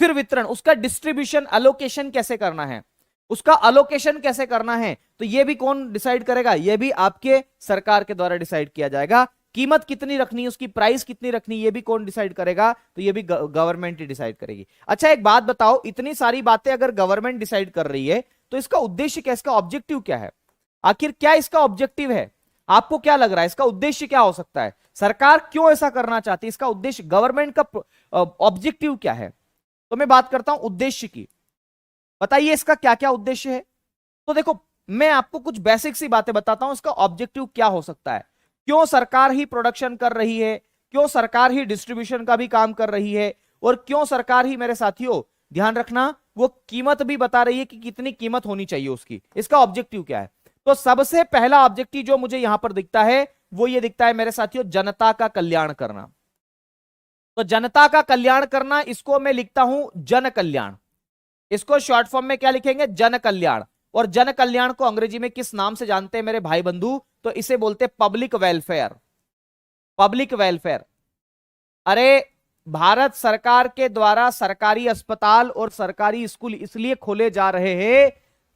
फिर वितरण, उसका डिस्ट्रीब्यूशन, अलोकेशन कैसे करना है, उसका अलोकेशन कैसे करना है, तो ये भी कौन डिसाइड करेगा? ये भी आपके सरकार के द्वारा डिसाइड किया जाएगा। कीमत कितनी रखनी है, उसकी प्राइस कितनी रखनी है, ये भी कौन डिसाइड करेगा? तो ये भी गवर्नमेंट ही डिसाइड करेगी। अच्छा, एक बात बताओ, इतनी सारी बातें अगर गवर्नमेंट डिसाइड कर रही है तो इसका उद्देश्य क्या, इसका ऑब्जेक्टिव क्या है? आखिर क्या इसका ऑब्जेक्टिव है? आपको क्या लग रहा है इसका उद्देश्य क्या हो सकता है? सरकार क्यों ऐसा करना चाहती है? इसका उद्देश्य, गवर्नमेंट का ऑब्जेक्टिव क्या है? तो मैं बात करता हूं उद्देश्य की। बताइए इसका क्या क्या उद्देश्य है। तो देखो, मैं आपको कुछ बेसिक सी बातें बताता हूं, इसका ऑब्जेक्टिव क्या हो सकता है, क्यों सरकार ही प्रोडक्शन कर रही है, क्यों सरकार ही डिस्ट्रीब्यूशन का भी काम कर रही है, और क्यों सरकार ही मेरे साथियों ध्यान रखना वो कीमत भी बता रही है कि कितनी कीमत होनी चाहिए उसकी। इसका ऑब्जेक्टिव क्या है? तो सबसे पहला ऑब्जेक्टिव जो मुझे यहां पर दिखता है वो ये दिखता है मेरे साथियों, जनता का कल्याण करना। तो जनता का कल्याण करना, इसको मैं लिखता हूं जन कल्याण। इसको शॉर्ट फॉर्म में क्या लिखेंगे? जन कल्याण। और जन कल्याण को अंग्रेजी में किस नाम से जानते हैं मेरे भाई बंधु? तो इसे बोलते हैं पब्लिक वेलफेयर। Public welfare. अरे, भारत सरकार के द्वारा सरकारी अस्पताल और सरकारी स्कूल इसलिए खोले जा रहे हैं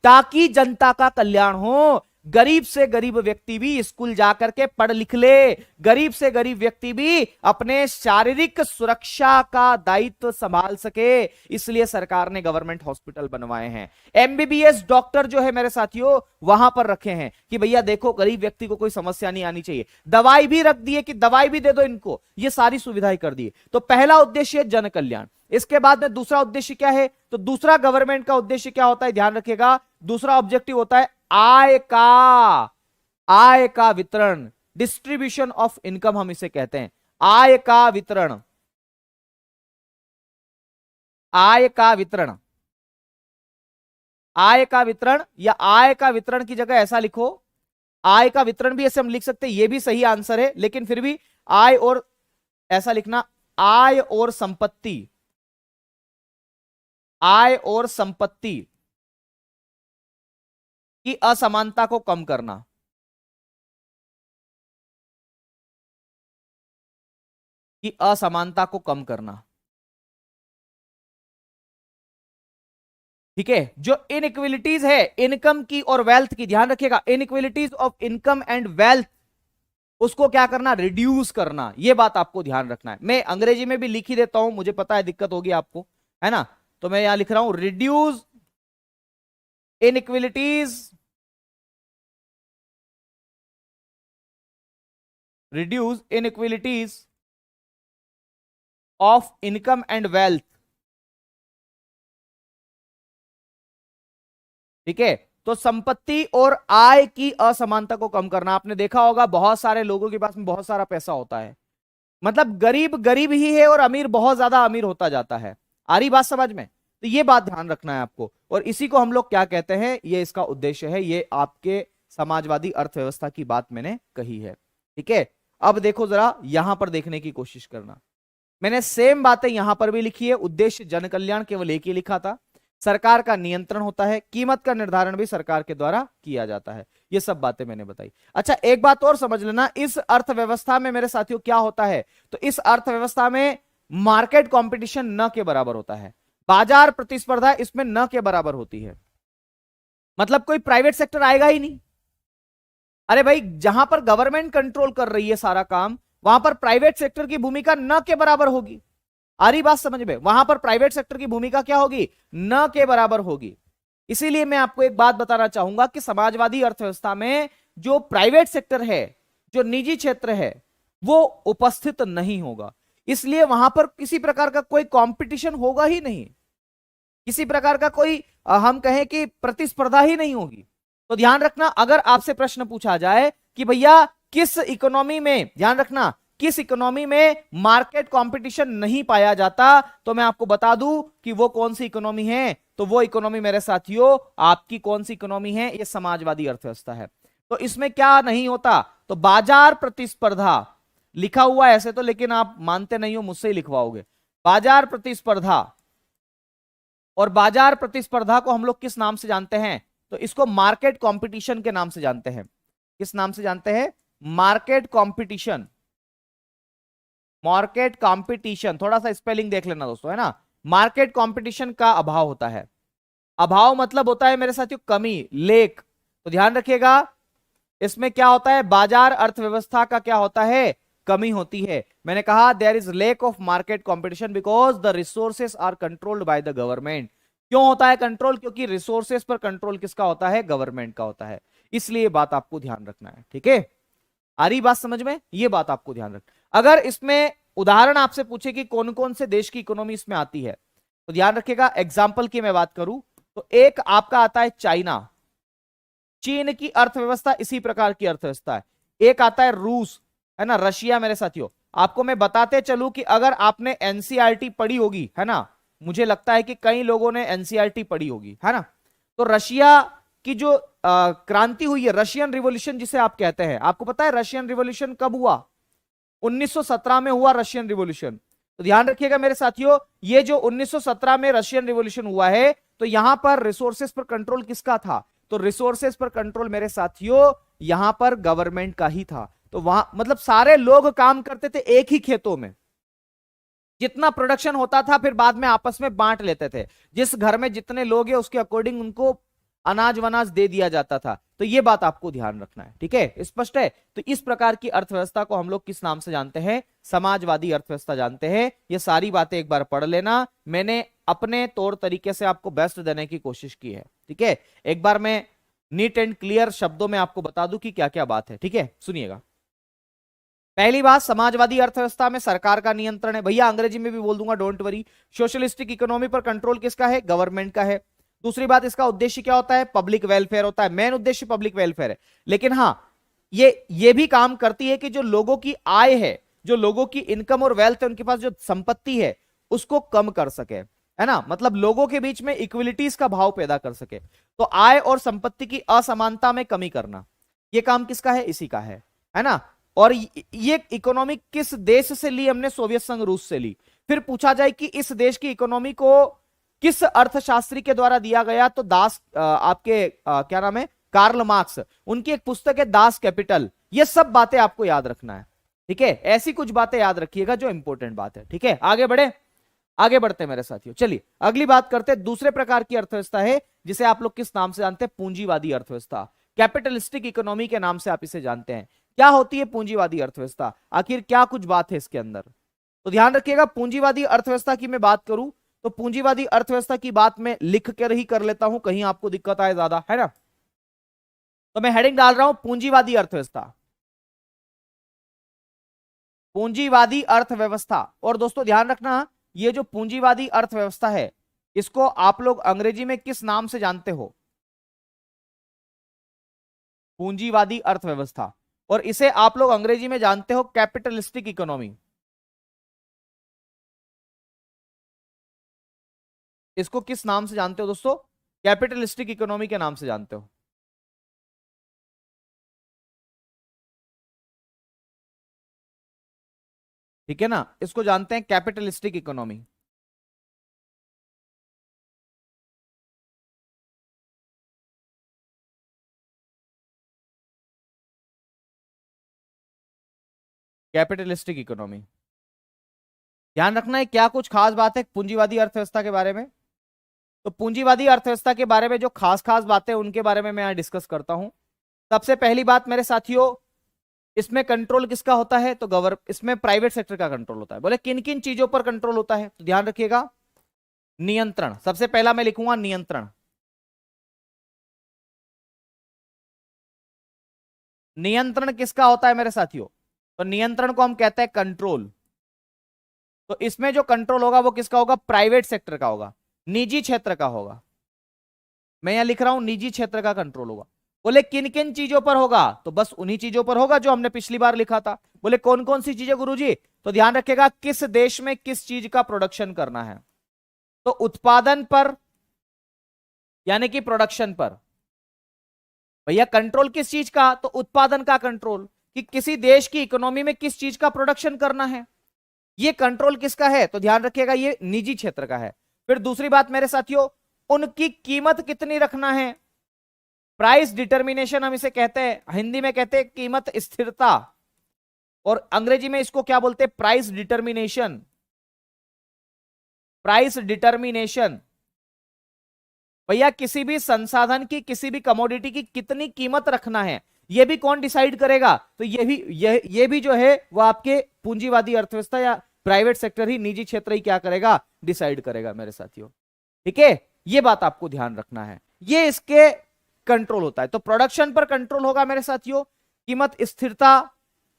ताकि जनता का कल्याण हो। गरीब से गरीब व्यक्ति भी स्कूल जाकर के पढ़ लिख ले, गरीब से गरीब व्यक्ति भी अपने शारीरिक सुरक्षा का दायित्व संभाल सके, इसलिए सरकार ने गवर्नमेंट हॉस्पिटल बनवाए हैं। एमबीबीएस डॉक्टर जो है मेरे साथियों वहां पर रखे हैं कि भैया देखो गरीब व्यक्ति को कोई समस्या नहीं आनी चाहिए। दवाई भी रख दिए कि दवाई भी दे दो इनको, ये सारी सुविधाएं कर दी। तो पहला उद्देश्य है जन कल्याण। इसके बाद में दूसरा उद्देश्य क्या है, तो दूसरा गवर्नमेंट का उद्देश्य क्या होता है, ध्यान रखिएगा, दूसरा ऑब्जेक्टिव होता है आय का वितरण, डिस्ट्रीब्यूशन ऑफ इनकम हम इसे कहते हैं, आय का वितरण, आय का वितरण, आय का वितरण, या आय का वितरण की जगह ऐसा लिखो, आय का वितरण भी ऐसे हम लिख सकते हैं, ये भी सही आंसर है, लेकिन फिर भी आय और ऐसा लिखना, आय और संपत्ति, आय और संपत्ति की असमानता को कम करना, की असमानता को कम करना, ठीक है। जो इनइक्विलिटीज है इनकम की और वेल्थ की, ध्यान रखिएगा, इनइक्विलिटीज ऑफ इनकम एंड वेल्थ, उसको क्या करना, रिड्यूस करना, ये बात आपको ध्यान रखना है। मैं अंग्रेजी में भी लिख ही देता हूं, मुझे पता है दिक्कत होगी आपको, है ना, तो मैं यहां लिख रहा हूं reduce inequalities, reduce inequalities of income and wealth, ठीक है। तो संपत्ति और आय की असमानता को कम करना, आपने देखा होगा बहुत सारे लोगों के पास में बहुत सारा पैसा होता है, मतलब गरीब गरीब ही है और अमीर बहुत ज्यादा अमीर होता जाता है, आ रही बात समझ में, तो ये बात ध्यान रखना है आपको, और इसी को हम लोग क्या कहते हैं, ये इसका उद्देश्य है, ये आपके समाजवादी अर्थव्यवस्था की बात मैंने कही है, ठीक है। अब देखो जरा यहां पर देखने की कोशिश करना, मैंने सेम बातें यहां पर भी लिखी है, उद्देश्य जन कल्याण केवल एक ही लिखा था, सरकार का नियंत्रण होता है, कीमत का निर्धारण भी सरकार के द्वारा किया जाता है, ये सब बातें मैंने बताई। अच्छा एक बात और समझ लेना, इस अर्थव्यवस्था में मेरे साथियों क्या होता है, तो इस अर्थव्यवस्था में मार्केट कंपटीशन न के बराबर होता है, बाजार प्रतिस्पर्धा इसमें न के बराबर होती है, मतलब कोई प्राइवेट सेक्टर आएगा ही नहीं। अरे भाई जहां पर गवर्नमेंट कंट्रोल कर रही है सारा काम, वहां पर प्राइवेट सेक्टर की भूमिका न के बराबर होगी, आ रही बात समझ में, वहां पर प्राइवेट सेक्टर की भूमिका क्या होगी, न के बराबर होगी। इसीलिए मैं आपको एक बात बताना चाहूंगा कि समाजवादी अर्थव्यवस्था में जो प्राइवेट सेक्टर है, जो निजी क्षेत्र है, वो उपस्थित नहीं होगा, इसलिए वहां पर किसी प्रकार का कोई कंपटीशन होगा ही नहीं, किसी प्रकार का कोई हम कहें कि प्रतिस्पर्धा ही नहीं होगी। तो ध्यान रखना, अगर आपसे प्रश्न पूछा जाए कि भैया किस इकोनॉमी में, ध्यान रखना, किस इकोनॉमी में मार्केट कंपटीशन नहीं पाया जाता, तो मैं आपको बता दूं कि वो कौन सी इकोनॉमी है, तो वो इकोनॉमी मेरे साथियों आपकी कौन सी इकोनॉमी है, ये समाजवादी अर्थव्यवस्था है। तो इसमें क्या नहीं होता, तो बाजार प्रतिस्पर्धा लिखा हुआ है ऐसे तो, लेकिन आप मानते नहीं हो, मुझसे ही लिखवाओगे, बाजार प्रतिस्पर्धा, और बाजार प्रतिस्पर्धा को हम लोग किस नाम से जानते हैं, तो इसको मार्केट कंपटीशन के नाम से जानते हैं, किस नाम से जानते हैं, मार्केट कंपटीशन, मार्केट कंपटीशन, थोड़ा सा स्पेलिंग देख लेना दोस्तों, है ना, मार्केट कंपटीशन का अभाव होता है, अभाव मतलब होता है मेरे साथियों कमी, लेक, तो ध्यान रखिएगा इसमें क्या होता है, बाजार अर्थव्यवस्था का क्या होता है, कमी होती है। मैंने कहा there is lack of market competition because the resources are controlled by the government. क्यों होता है कंट्रोल, क्योंकि रिसोर्सेस पर कंट्रोल किसका होता है, गवर्नमेंट का होता है, इसलिए बात आपको ध्यान रखना है, ठीक है। आ रही बात समझ में, ये बात आपको ध्यान रखना। अगर इसमें उदाहरण आपसे पूछे कि कौन कौन से देश की इकोनॉमी इसमें आती है, तो ध्यान रखिएगा, एग्जाम्पल की मैं बात करूं तो एक आपका आता है चाइना, चीन की अर्थव्यवस्था इसी प्रकार की अर्थव्यवस्था है, एक आता है रूस, है ना, रशिया। मेरे साथियों आपको मैं बताते चलूं कि अगर आपने एनसीईआरटी पढ़ी होगी, है ना, मुझे लगता है कि कई लोगों ने एनसीईआरटी पढ़ी होगी, है ना, तो रशिया की जो क्रांति हुई है, रशियन रिवॉल्यूशन जिसे आप कहते हैं, आपको पता है रशियन रिवॉल्यूशन कब हुआ, 1917 में हुआ रशियन रिवॉल्यूशन। तो ध्यान रखिएगा मेरे साथियों, ये जो 1917 में रशियन रिवॉल्यूशन हुआ है, तो यहां पर रिसोर्सेस पर कंट्रोल किसका था, तो रिसोर्सेस पर कंट्रोल मेरे साथियों यहां पर गवर्नमेंट का ही था। तो वहां मतलब सारे लोग काम करते थे एक ही खेतों में, जितना प्रोडक्शन होता था फिर बाद में आपस में बांट लेते थे, जिस घर में जितने लोग हैं उसके अकॉर्डिंग उनको अनाज वनाज दे दिया जाता था। तो ये बात आपको ध्यान रखना है, ठीक है, स्पष्ट है। तो इस प्रकार की अर्थव्यवस्था को हम लोग किस नाम से जानते हैं, समाजवादी अर्थव्यवस्था जानते हैं। ये सारी बातें एक बार पढ़ लेना, मैंने अपने तौर तरीके से आपको बेस्ट देने की कोशिश की है, ठीक है। एक बार मैं नीट एंड क्लियर शब्दों में आपको बता दूं कि क्या क्या बात है, ठीक है, सुनिएगा। पहली बात, समाजवादी अर्थव्यवस्था में सरकार का नियंत्रण है। भैया अंग्रेजी में भी बोल दूंगा, डोंट वरी। सोशलिस्टिक इकोनॉमी पर कंट्रोल किसका है? गवर्नमेंट का है। दूसरी बात, इसका उद्देश्य क्या होता है? पब्लिक वेलफेयर होता है। मेन उद्देश्य पब्लिक वेलफेयर है। लेकिन हाँ, ये भी काम करती है कि जो लोगों की आय है, जो लोगों की इनकम और वेल्थ है, उनके पास जो संपत्ति है उसको कम कर सके, है ना। मतलब लोगों के बीच में इक्विलिटीज का भाव पैदा कर सके। तो आय और संपत्ति की असमानता में कमी करना, ये काम किसका है? इसी का है ना। और ये इकोनॉमी किस देश से ली हमने? सोवियत संघ, रूस से ली। फिर पूछा जाए कि इस देश की इकोनॉमी को किस अर्थशास्त्री के द्वारा दिया गया, तो दास आपके क्या नाम है? Karl Marx. उनकी एक पुस्तक है दास कैपिटल। ये सब बातें आपको याद रखना है, ठीक है। ऐसी कुछ बातें याद रखिएगा जो इंपॉर्टेंट बात है, ठीक है। आगे बढ़े, आगे बढ़ते हैं मेरे साथियों। चलिए अगली बात करते हैं। दूसरे प्रकार की अर्थव्यवस्था है जिसे आप लोग किस नाम से जानते हैं? पूंजीवादी अर्थव्यवस्था, कैपिटलिस्टिक इकोनॉमी के नाम से आप इसे जानते हैं। क्या होती है पूंजीवादी अर्थव्यवस्था? आखिर क्या कुछ बात है इसके अंदर? तो ध्यान रखिएगा, पूंजीवादी अर्थव्यवस्था की मैं बात करूं तो पूंजीवादी अर्थव्यवस्था की बात मैं लिख कर ही कर लेता हूं, कहीं आपको दिक्कत आए ज्यादा, है ना। तो मैं हेडिंग डाल रहा हूं पूंजीवादी अर्थव्यवस्था, पूंजीवादी अर्थव्यवस्था। और दोस्तों ध्यान रखना, ये जो पूंजीवादी अर्थव्यवस्था है इसको आप लोग अंग्रेजी में किस नाम से जानते हो? पूंजीवादी अर्थव्यवस्था। और इसे आप लोग अंग्रेजी में जानते हो कैपिटलिस्टिक इकोनॉमी। इसको किस नाम से जानते हो दोस्तों? कैपिटलिस्टिक इकोनॉमी के नाम से जानते हो। ठीक है ना, इसको जानते हैं कैपिटलिस्टिक इकोनॉमी। कैपिटलिस्टिक इकोनॉमी, ध्यान रखना है क्या कुछ खास बात है पूंजीवादी अर्थव्यवस्था के बारे में। तो पूंजीवादी अर्थव्यवस्था के बारे में जो खास खास बातें उनके बारे में मैं यहां डिस्कस करता हूं। सबसे पहली बात मेरे साथियों, इसमें कंट्रोल किसका होता है? तो इसमें प्राइवेट सेक्टर का कंट्रोल होता है। बोले किन किन चीजों पर कंट्रोल होता है? तो ध्यान रखिएगा, नियंत्रण। सबसे पहला मैं लिखूंगा नियंत्रण। नियंत्रण किसका होता है मेरे साथियों? तो नियंत्रण को हम कहते हैं कंट्रोल। तो इसमें जो कंट्रोल होगा वो किसका होगा? प्राइवेट सेक्टर का होगा, निजी क्षेत्र का होगा। मैं यहां लिख रहा हूं निजी क्षेत्र का कंट्रोल होगा। बोले किन किन चीजों पर होगा? तो बस उन्हीं चीजों पर होगा जो हमने पिछली बार लिखा था। बोले कौन कौन सी चीजें गुरुजी? तो ध्यान रखिएगा, किस देश में किस चीज का प्रोडक्शन करना है। तो उत्पादन पर यानी कि प्रोडक्शन पर। भैया कंट्रोल किस चीज का? तो उत्पादन का कंट्रोल, कि किसी देश की इकोनॉमी में किस चीज का प्रोडक्शन करना है, ये कंट्रोल किसका है? तो ध्यान रखिएगा, ये निजी क्षेत्र का है। फिर दूसरी बात मेरे साथियों, उनकी कीमत कितनी रखना है? प्राइस डिटर्मिनेशन हम इसे कहते हैं, हिंदी में कहते हैं कीमत स्थिरता, और अंग्रेजी में इसको क्या बोलते हैं? Price determination. प्राइस डिटर्मिनेशन, भैया किसी भी संसाधन की, किसी भी कमोडिटी की कितनी कीमत रखना है, ये भी कौन डिसाइड करेगा? तो ये भी जो है वो आपके पूंजीवादी अर्थव्यवस्था या प्राइवेट सेक्टर ही, निजी क्षेत्र ही क्या करेगा? डिसाइड करेगा मेरे साथियों। ठीक है, ये बात आपको ध्यान रखना है, ये इसके कंट्रोल होता है। तो प्रोडक्शन पर कंट्रोल होगा मेरे साथियों। कीमत स्थिरता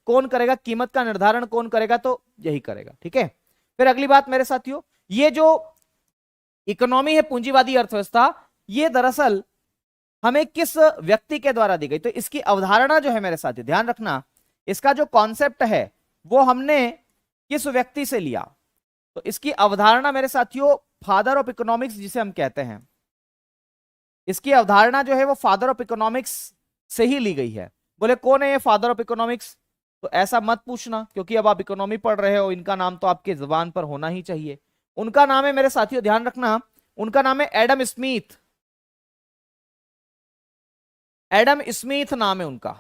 कौन करेगा? कीमत का निर्धारण कौन करेगा? तो यही करेगा। ठीक है, फिर अगली बात मेरे साथियों, ये जो इकोनॉमी है पूंजीवादी अर्थव्यवस्था, ये दरअसल हमें किस व्यक्ति के द्वारा दी गई? तो इसकी अवधारणा जो है मेरे साथियों, ध्यान रखना, इसका जो कॉन्सेप्ट है वो हमने किस व्यक्ति से लिया? तो इसकी अवधारणा मेरे साथियों फादर ऑफ इकोनॉमिक्स जिसे हम कहते हैं, इसकी अवधारणा जो है वो फादर ऑफ इकोनॉमिक्स से ही ली गई है। बोले कौन है ये फादर ऑफ इकोनॉमिक्स? तो ऐसा मत पूछना, क्योंकि अब आप इकोनॉमी पढ़ रहे हो, इनका नाम तो आपके जुबान पर होना ही चाहिए। उनका नाम है मेरे साथियों, ध्यान रखना, उनका नाम है एडम स्मिथ। एडम स्मिथ नाम है उनका।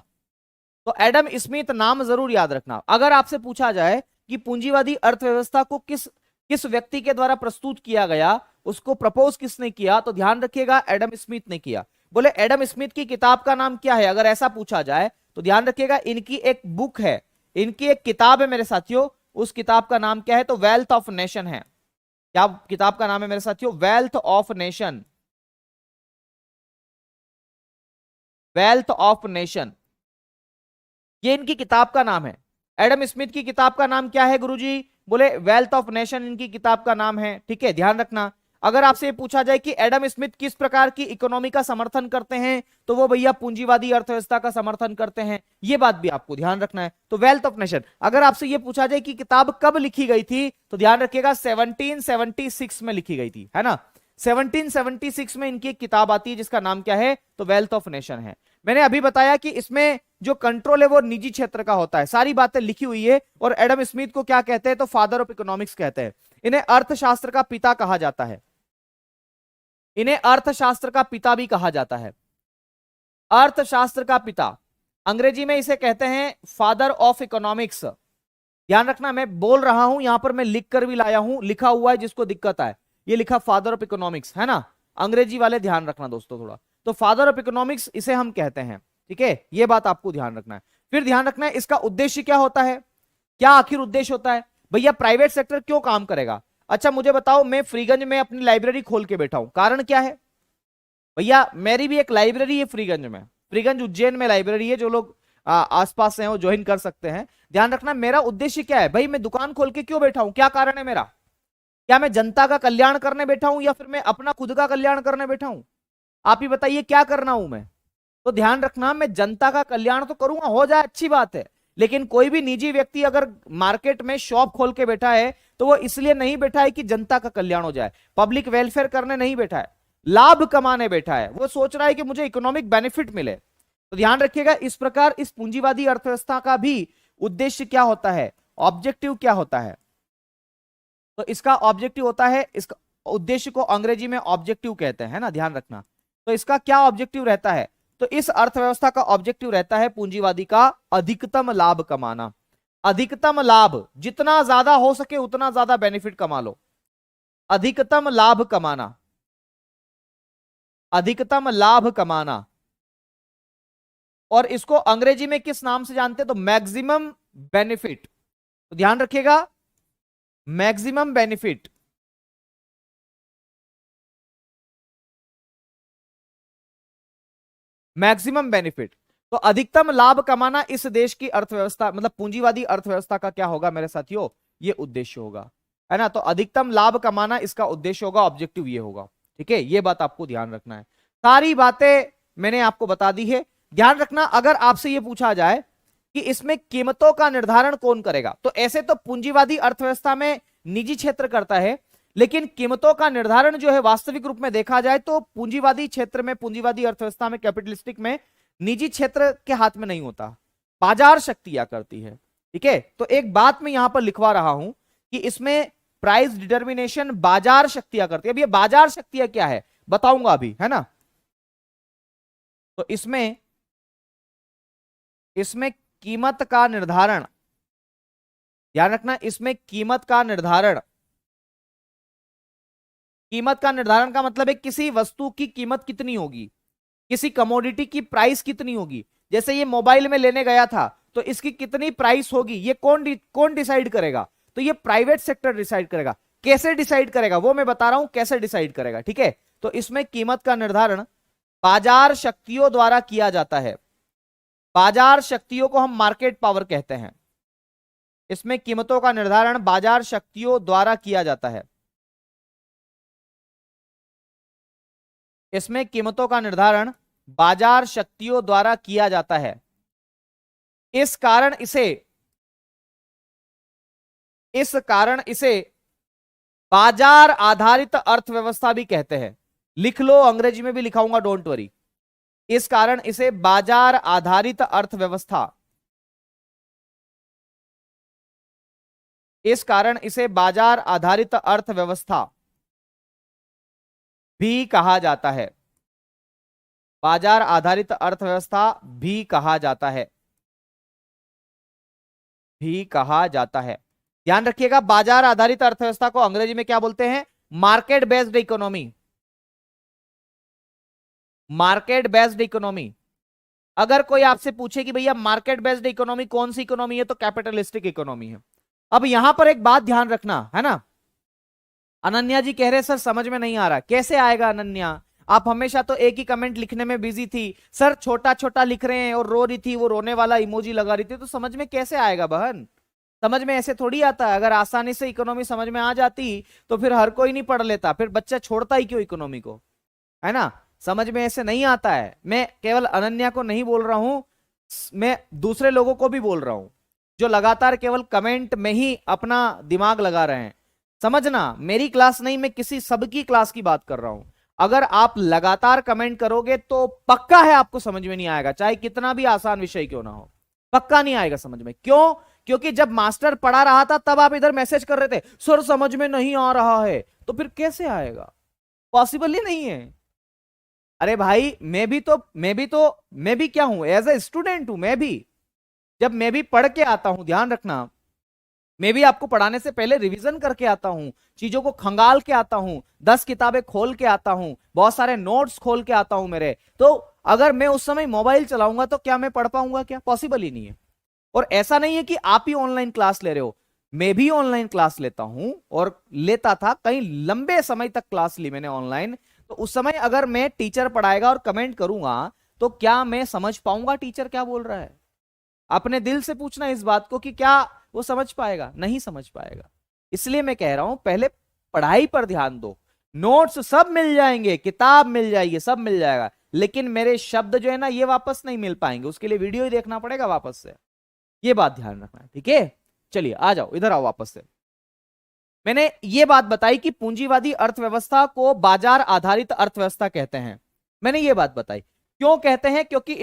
तो एडम स्मिथ नाम जरूर याद रखना। अगर आपसे पूछा जाए कि पूंजीवादी अर्थव्यवस्था को किस किस व्यक्ति के द्वारा प्रस्तुत किया गया, उसको प्रपोज किसने किया, तो ध्यान रखिएगा एडम स्मिथ ने किया। बोले एडम स्मिथ की किताब का नाम क्या है? अगर ऐसा पूछा जाए तो ध्यान रखिएगा, इनकी एक बुक है, इनकी एक किताब है मेरे साथियों। उस किताब का नाम क्या है? तो वेल्थ ऑफ नेशन है। क्या किताब का नाम है मेरे साथियों? Wealth of nation. Wealth of nation, ये इनकी किताब का नाम है। एडम स्मिथ की किताब का नाम क्या है गुरुजी? बोले वेल्थ ऑफ नेशन इनकी किताब का नाम है। ठीक है, ध्यान रखना। अगर आपसे पूछा जाए कि एडम स्मिथ किस प्रकार की इकोनॉमी का समर्थन करते हैं, तो वो भैया पूंजीवादी अर्थव्यवस्था का समर्थन करते हैं। ये बात भी आपको ध्यान रखना है। तो वेल्थ ऑफ नेशन, अगर आपसे ये पूछा जाए कि किताब कब लिखी गई थी, तो ध्यान रखिएगा 1776 में लिखी गई थी, है ना। 1776 में इनकी एक किताब आती है जिसका नाम क्या है, तो वेल्थ ऑफ नेशन है। मैंने अभी बताया कि इसमें जो कंट्रोल है वो निजी क्षेत्र का होता है, सारी बातें लिखी हुई है। और एडम स्मिथ को क्या कहते हैं, तो फादर ऑफ इकोनॉमिक्स कहते हैं। इन्हें अर्थशास्त्र का पिता कहा जाता है, इन्हें अर्थशास्त्र का पिता भी कहा जाता है। अर्थशास्त्र का पिता, अंग्रेजी में इसे कहते हैं फादर ऑफ इकोनॉमिक्स। ध्यान रखना, मैं बोल रहा हूं, यहां पर मैं लिख कर भी लाया हूं, लिखा हुआ है, जिसको दिक्कत आए ये लिखा फादर ऑफ इकोनॉमिक्स, है ना। अंग्रेजी वाले ध्यान रखना दोस्तों थोड़ा। तो फादर ऑफ इकोनॉमिक्स इसे हम कहते हैं। ठीक है, ये बात आपको ध्यान रखना है। फिर ध्यान रखना है इसका उद्देश्य क्या होता है, क्या आखिर उद्देश्य होता है। भैया प्राइवेट सेक्टर क्यों काम करेगा? अच्छा मुझे बताओ, मैं फ्रीगंज में अपनी लाइब्रेरी खोल के बैठा हूं, कारण क्या है? भैया मेरी भी एक लाइब्रेरी है फ्रीगंज में, फ्रीगंज उज्जैन में लाइब्रेरी है, जो लोग आसपास हैं वो ज्वाइन कर सकते हैं। ध्यान रखना, मेरा उद्देश्य क्या है भाई, मैं दुकान खोल के क्यों बैठा हूं, क्या कारण है मेरा? क्या मैं जनता का कल्याण करने बैठा हूं या फिर मैं अपना खुद का कल्याण करने बैठा हूं? आप ही बताइए क्या करना हूं मैं। तो ध्यान रखना, मैं जनता का कल्याण तो करूंगा, हो जाए अच्छी बात है, लेकिन कोई भी निजी व्यक्ति अगर मार्केट में शॉप खोल के बैठा है तो वो इसलिए नहीं बैठा है कि जनता का कल्याण हो जाए, पब्लिक वेलफेयर करने नहीं बैठा है, लाभ कमाने बैठा है। वो सोच रहा है कि मुझे इकोनॉमिक बेनिफिट मिले। तो ध्यान रखिएगा, इस प्रकार इस पूंजीवादी अर्थव्यवस्था का भी उद्देश्य क्या होता है, ऑब्जेक्टिव क्या होता है। तो इसका ऑब्जेक्टिव होता है, इसका उद्देश्य को अंग्रेजी में ऑब्जेक्टिव कहते हैं, है ना, ध्यान रखना। तो इसका क्या ऑब्जेक्टिव रहता है, तो इस अर्थव्यवस्था का ऑब्जेक्टिव रहता है पूंजीवादी का अधिकतम लाभ कमाना। अधिकतम लाभ, जितना ज्यादा हो सके उतना ज्यादा बेनिफिट कमा लो, अधिकतम लाभ कमाना, अधिकतम लाभ कमाना। और इसको अंग्रेजी में किस नाम से जानते हैं, तो मैक्सिमम बेनिफिट। तो ध्यान रखिएगा, मैक्सिमम बेनिफिट, मैक्सिमम बेनिफिट। तो अधिकतम लाभ कमाना इस देश की अर्थव्यवस्था, मतलब पूंजीवादी अर्थव्यवस्था का क्या होगा मेरे साथियों, ये उद्देश्य होगा, है ना। तो अधिकतम लाभ कमाना इसका उद्देश्य होगा, ऑब्जेक्टिव ये होगा। ठीक है, ये बात आपको ध्यान रखना है। सारी बातें मैंने आपको बता दी है। ध्यान रखना, अगर आपसे ये पूछा जाए कि इसमें कीमतों का निर्धारण कौन करेगा, तो ऐसे तो पूंजीवादी अर्थव्यवस्था में निजी क्षेत्र करता है, लेकिन कीमतों का निर्धारण जो है वास्तविक रूप में देखा जाए तो पूंजीवादी क्षेत्र में, पूंजीवादी अर्थव्यवस्था में, कैपिटलिस्टिक में निजी क्षेत्र के हाथ में नहीं होता, बाजार शक्तियां करती है। ठीक है, तो एक बात मैं यहां पर लिखवा रहा हूं कि इसमें प्राइस डिटर्मिनेशन बाजार शक्तियां करती है। अब ये बाजार शक्तियां क्या है बताऊंगा अभी, है ना। तो इसमें कीमत का निर्धारण, ध्यान रखना, इसमें कीमत का निर्धारण, कीमत का निर्धारण का मतलब है किसी वस्तु की कीमत कितनी होगी, किसी कमोडिटी की प्राइस कितनी होगी। जैसे ये मोबाइल में लेने गया था तो इसकी कितनी प्राइस होगी, ये कौन डिसाइड करेगा, तो ये प्राइवेट सेक्टर डिसाइड करेगा। कैसे डिसाइड करेगा वो मैं बता रहा हूं, कैसे डिसाइड करेगा। ठीक है, तो इसमें कीमत का निर्धारण बाजार शक्तियों द्वारा किया जाता है, बाजार शक्तियों को हम मार्केट पावर कहते हैं। इसमें कीमतों का निर्धारण बाजार शक्तियों द्वारा किया जाता है, इसमें कीमतों का निर्धारण बाजार शक्तियों द्वारा किया जाता है। इस कारण इसे बाजार आधारित अर्थव्यवस्था भी कहते हैं। लिख लो, अंग्रेजी में भी लिखाऊंगा, डोंट वरी। इस कारण इसे बाजार आधारित अर्थव्यवस्था, इस कारण इसे बाजार आधारित अर्थव्यवस्था भी कहा जाता है, बाजार आधारित अर्थव्यवस्था भी कहा जाता है, भी कहा जाता है। ध्यान रखिएगा, बाजार आधारित अर्थव्यवस्था को अंग्रेजी में क्या बोलते हैं, market based economy, market based economy. अगर कोई आपसे पूछे कि भैया मार्केट बेस्ड इकोनॉमी कौन सी इकोनॉमी है, तो कैपिटलिस्टिक इकोनॉमी है। अब यहां पर एक बात ध्यान रखना, है ना। अनन्या जी कह रहे सर समझ में नहीं आ रहा, कैसे आएगा अनन्या? आप हमेशा तो एक ही कमेंट लिखने में बिजी थी, सर छोटा छोटा लिख रहे हैं और रो रही थी, वो रोने वाला इमोजी लगा रही थी, तो समझ में कैसे आएगा बहन? समझ में ऐसे थोड़ी आता है। अगर आसानी से इकोनॉमी समझ में आ जाती तो फिर हर कोई नहीं पढ़ लेता, फिर बच्चा छोड़ता ही क्यों इकोनॉमी को, है ना? समझ में ऐसे नहीं आता है। मैं केवल अनन्या को नहीं बोल रहा हूं, मैं दूसरे लोगों को भी बोल रहा हूं जो लगातार केवल कमेंट में ही अपना दिमाग लगा रहे हैं। समझना, मेरी क्लास नहीं, मैं किसी सबकी क्लास की बात कर रहा हूं। अगर आप लगातार कमेंट करोगे तो पक्का है आपको समझ में नहीं आएगा, चाहे कितना भी आसान विषय क्यों ना हो, पक्का नहीं आएगा समझ में। क्यों? क्योंकि जब मास्टर पढ़ा रहा था तब आप इधर मैसेज कर रहे थे सर समझ में नहीं आ रहा है, तो फिर कैसे आएगा? पॉसिबल ही नहीं है। अरे भाई मैं भी क्या हूं, एज ए स्टूडेंट हूं। जब मैं भी पढ़ के आता हूं, ध्यान रखना, मैं भी आपको पढ़ाने से पहले रिवीजन करके आता हूं, चीजों को खंगाल के आता हूं, 10 किताबें खोल के आता हूं, बहुत सारे नोट्स खोल के आता हूं मेरे। तो अगर मैं उस समय मोबाइल चलाऊंगा तो क्या मैं पढ़ पाऊंगा? क्या पॉसिबल ही नहीं है। और ऐसा नहीं है कि आप ही ऑनलाइन क्लास ले रहे हो, मैं भी ऑनलाइन क्लास लेता हूं और लेता था, कई लंबे समय तक क्लास ली मैंने ऑनलाइन। तो उस समय अगर मैं टीचर पढ़ाएगा और कमेंट करूंगा तो क्या मैं समझ पाऊंगा टीचर क्या बोल रहा है? अपने दिल से पूछना इस बात को कि क्या वो समझ पाएगा? नहीं समझ पाएगा। इसलिए मैं कह रहा हूं पहले पढ़ाई पर ध्यान दो। नोट्स सब मिल जाएंगे, किताब मिल जाएगी, सब मिल जाएगा, लेकिन मेरे शब्द जो है ना ये वापस नहीं मिल पाएंगे, उसके लिए वीडियो ही देखना पड़ेगा वापस से। ये बात ध्यान रखना है, ठीक है? चलिए आ जाओ, इधर आओ वापस से। मैंने ये बात बताई कि पूंजीवादी अर्थव्यवस्था को बाजार आधारित अर्थव्यवस्था कहते हैं। मैंने ये बात बताई क्यों कहते हैं, क्योंकि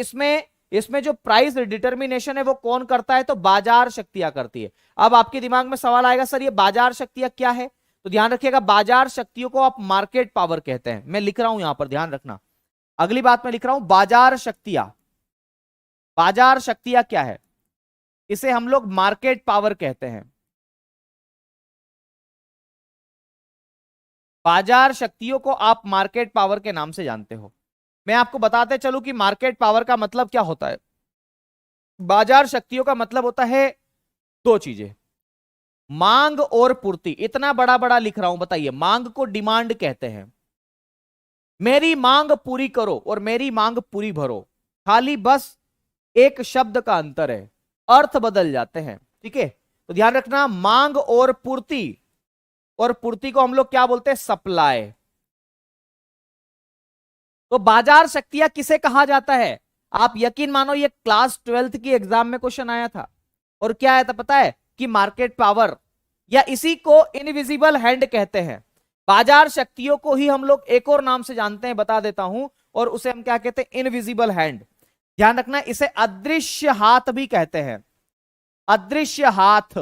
इसमें जो प्राइस डिटर्मिनेशन है वो कौन करता है? तो बाजार शक्तियां करती है। अब आपके दिमाग में सवाल आएगा सर ये बाजार शक्तियां क्या है? तो ध्यान रखिएगा, बाजार शक्तियों को आप मार्केट पावर कहते हैं। मैं लिख रहा हूं यहां पर, ध्यान रखना, अगली बात मैं लिख रहा हूं बाजार शक्तियां। बाजार शक्तियां क्या है? इसे हम लोग मार्केट पावर कहते हैं। बाजार शक्तियों को आप मार्केट पावर के नाम से जानते हो। मैं आपको बताते चलूं कि मार्केट पावर का मतलब क्या होता है। बाजार शक्तियों का मतलब होता है दो चीजें, मांग और पूर्ति। इतना बड़ा बड़ा लिख रहा हूं, बताइए, मांग को डिमांड कहते हैं, मेरी मांग पूरी करो और मेरी मांग पूरी भरो, खाली बस एक शब्द का अंतर है, अर्थ बदल जाते हैं, ठीक है? तो ध्यान रखना, मांग और पूर्ति को हम लोग क्या बोलते हैं? सप्लाई। तो बाजार शक्तियां किसे कहा जाता है? आप यकीन मानो ये क्लास 12th की एग्जाम में क्वेश्चन आया था, और क्या आया था पता है? कि मार्केट पावर, या इसी को इनविजिबल हैंड कहते हैं। बाजार शक्तियों को ही हम लोग एक और नाम से जानते हैं, बता देता हूं, और उसे हम क्या कहते हैं? Invisible hand. ध्यान रखना, इसे अदृश्य हाथ भी कहते हैं। अदृश्य हाथ,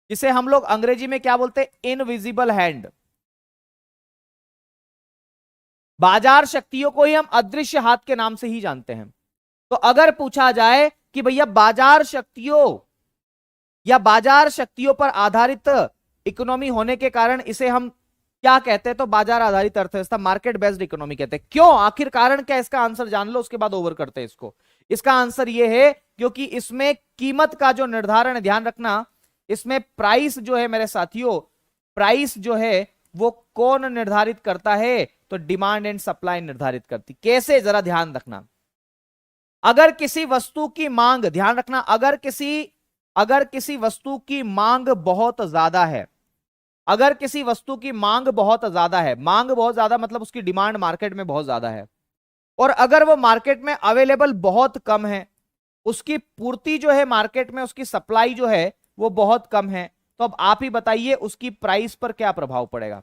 जिसे हम लोग अंग्रेजी में क्या बोलते हैं? Invisible hand. बाजार शक्तियों को ही हम अदृश्य हाथ के नाम से ही जानते हैं। तो अगर पूछा जाए कि भैया बाजार शक्तियों या बाजार शक्तियों पर आधारित इकोनॉमी होने के कारण इसे हम क्या कहते हैं? तो बाजार आधारित अर्थव्यवस्था, मार्केट बेस्ड इकोनॉमी कहते हैं। क्यों? आखिर कारण क्या? इसका आंसर जान लो, उसके बाद ओवर करते हैं इसको। इसका आंसर यह है क्योंकि इसमें कीमत का जो निर्धारण है, ध्यान रखना, इसमें प्राइस जो है मेरे साथियों, प्राइस जो है वो कौन निर्धारित करता है? तो डिमांड एंड सप्लाई निर्धारित करती। कैसे? जरा ध्यान रखना, अगर किसी वस्तु की मांग, ध्यान रखना, अगर किसी वस्तु की मांग बहुत ज्यादा है, अगर किसी वस्तु की मांग बहुत ज्यादा है, मांग बहुत ज्यादा मतलब उसकी डिमांड मार्केट में बहुत ज्यादा है, और अगर वो मार्केट में अवेलेबल बहुत कम है, उसकी पूर्ति जो है मार्केट में, उसकी सप्लाई जो है वो बहुत कम है, तो अब आप ही बताइए उसकी प्राइस पर क्या प्रभाव पड़ेगा?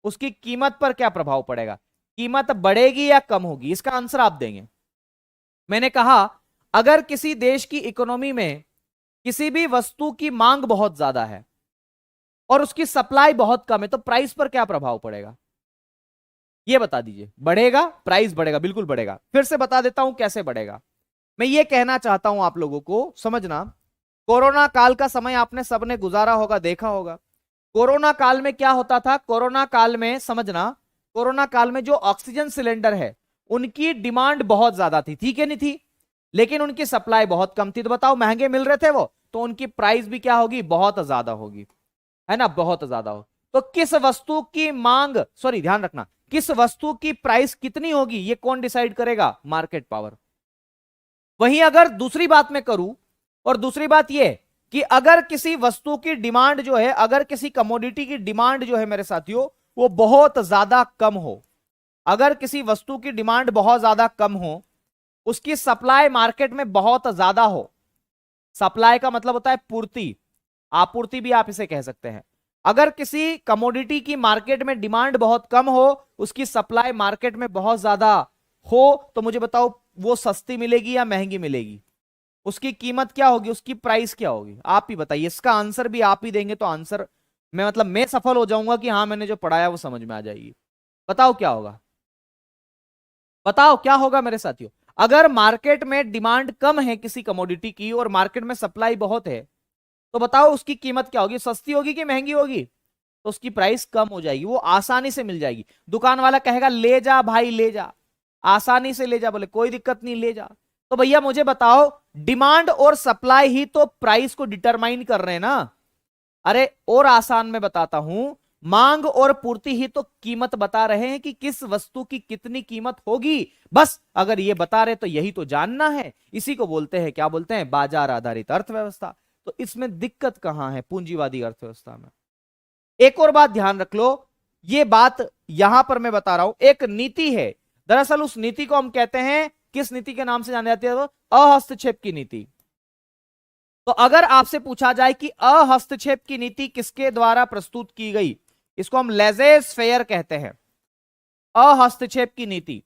उसकी कीमत पर क्या प्रभाव पड़ेगा? कीमत बढ़ेगी या कम होगी? इसका आंसर आप देंगे। मैंने कहा अगर किसी देश की इकोनॉमी में किसी भी वस्तु की मांग बहुत ज्यादा है और उसकी सप्लाई बहुत कम है, तो प्राइस पर क्या प्रभाव पड़ेगा? ये बता दीजिए। बढ़ेगा, प्राइस बढ़ेगा, बिल्कुल बढ़ेगा। फिर से बता देता हूं कैसे बढ़ेगा। मैं ये कहना चाहता हूं आप लोगों को, समझना, कोरोना काल का समय आपने सबने गुजारा होगा, देखा होगा। कोरोना काल में क्या होता था? कोरोना काल में, समझना, कोरोना काल में जो ऑक्सीजन सिलेंडर है उनकी डिमांड बहुत ज्यादा थी, ठीक है नहीं थी? लेकिन उनकी सप्लाई बहुत कम थी। तो बताओ, महंगे मिल रहे थे वो, तो उनकी प्राइस भी क्या होगी? बहुत ज्यादा होगी, है ना? बहुत ज्यादा हो। तो किस वस्तु की मांग, सॉरी ध्यान रखना, किस वस्तु की प्राइस कितनी होगी ये कौन डिसाइड करेगा? Market power. वहीं अगर दूसरी बात मैं करूं, और दूसरी बात यह कि अगर किसी वस्तु की डिमांड जो है, अगर किसी कमोडिटी की डिमांड जो है मेरे साथियों वो बहुत ज्यादा कम हो, अगर किसी वस्तु की डिमांड बहुत ज्यादा कम हो, उसकी सप्लाई मार्केट में बहुत ज्यादा हो, सप्लाई का मतलब होता है पूर्ति, आपूर्ति भी आप इसे कह सकते हैं। अगर किसी कमोडिटी की मार्केट में डिमांड बहुत कम हो, उसकी सप्लाई मार्केट में बहुत ज्यादा हो, तो मुझे बताओ वो सस्ती मिलेगी या महंगी मिलेगी? उसकी कीमत क्या होगी, उसकी प्राइस क्या होगी? आप ही बताइए। इसका आंसर भी आप ही देंगे तो आंसर मैं मतलब मैं सफल हो जाऊंगा कि हाँ मैंने जो पढ़ाया वो समझ में आ जाएगी। बताओ क्या होगा, बताओ क्या होगा मेरे साथियों? अगर मार्केट में डिमांड कम है किसी कमोडिटी की और मार्केट में सप्लाई बहुत है, तो बताओ उसकी कीमत क्या होगी? सस्ती होगी कि महंगी होगी? तो उसकी प्राइस कम हो जाएगी, वो आसानी से मिल जाएगी। दुकान वाला कहेगा ले जा भाई ले जा, आसानी से ले जा, बोले कोई दिक्कत नहीं ले जा। तो भैया मुझे बताओ डिमांड और सप्लाई ही तो प्राइस को डिटरमाइन कर रहे हैं ना। अरे और आसान में बताता हूं, मांग और पूर्ति ही तो कीमत बता रहे हैं कि किस वस्तु की कितनी कीमत होगी। बस अगर ये बता रहे तो यही तो जानना है। इसी को बोलते हैं, क्या बोलते हैं? बाजार आधारित अर्थव्यवस्था। तो इसमें दिक्कत कहां है पूंजीवादी अर्थव्यवस्था में? एक और बात ध्यान रख लो, ये बात यहां पर मैं बता रहा हूं, एक नीति है, दरअसल उस नीति को हम कहते हैं, किस नीति के नाम से जानी जाती है? वो अहस्तक्षेप की नीति। तो अगर आपसे पूछा जाए कि अहस्तक्षेप की नीति किसके द्वारा प्रस्तुत की गई, इसको हम लेजेस फेयर कहते हैं। अहस्तक्षेप की नीति,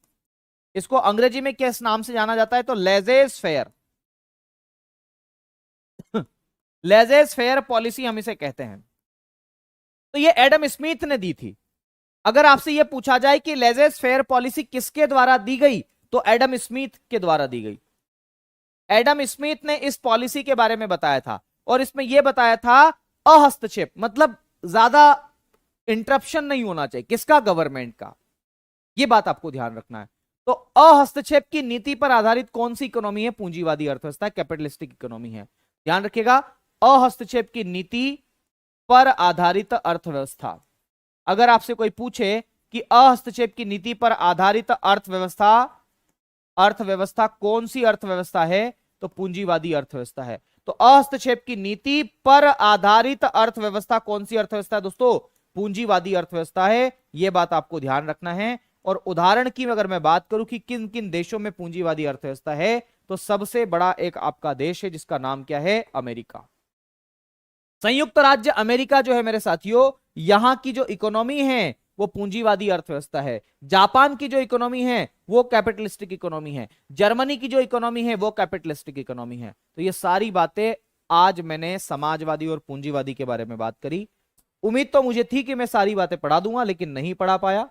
इसको अंग्रेजी में किस नाम से जाना जाता है? तो laissez fair, laissez fair policy हम इसे कहते हैं। तो ये एडम स्मिथ ने दी थी। अगर आपसे यह पूछा जाए कि लेजेस फेयर पॉलिसी किसके द्वारा दी गई, तो एडम स्मिथ के द्वारा दी गई। एडम स्मिथ ने इस पॉलिसी के बारे में बताया था, और इसमें यह बताया था अहस्तक्षेप मतलब ज्यादा इंटरप्शन नहीं होना चाहिए। किसका? गवर्नमेंट का। यह बात आपको ध्यान रखना है। तो अहस्तक्षेप की नीति पर आधारित कौन सी इकोनॉमी है? पूंजीवादी अर्थव्यवस्था, कैपिटलिस्टिक इकोनॉमी है। ध्यान रखिएगा, अहस्तक्षेप की नीति पर आधारित अर्थव्यवस्था। अगर आपसे कोई पूछे कि अहस्तक्षेप की नीति पर आधारित अर्थव्यवस्था, अर्थव्यवस्था कौन सी अर्थव्यवस्था है? तो पूंजीवादी अर्थव्यवस्था है। तो अहस्तक्षेप की नीति पर आधारित अर्थव्यवस्था कौन सी अर्थव्यवस्था है दोस्तों? पूंजीवादी अर्थव्यवस्था है। यह बात आपको ध्यान रखना है। और उदाहरण की अगर मैं बात करूं कि किन किन देशों में पूंजीवादी अर्थव्यवस्था है, तो सबसे बड़ा एक आपका देश है जिसका नाम क्या है? अमेरिका। संयुक्त राज्य अमेरिका जो है मेरे साथियों, यहां की जो इकोनॉमी है वो पूंजीवादी अर्थव्यवस्था है। जापान की जो इकोनॉमी है वो कैपिटलिस्टिक इकोनॉमी है। जर्मनी की जो इकोनॉमी है वो कैपिटलिस्टिक इकोनॉमी है। तो ये सारी बातें आज मैंने समाजवादी और पूंजीवादी के बारे में बात करी। उम्मीद तो मुझे थी कि मैं सारी बातें पढ़ा दूंगा, लेकिन नहीं पढ़ा पाया।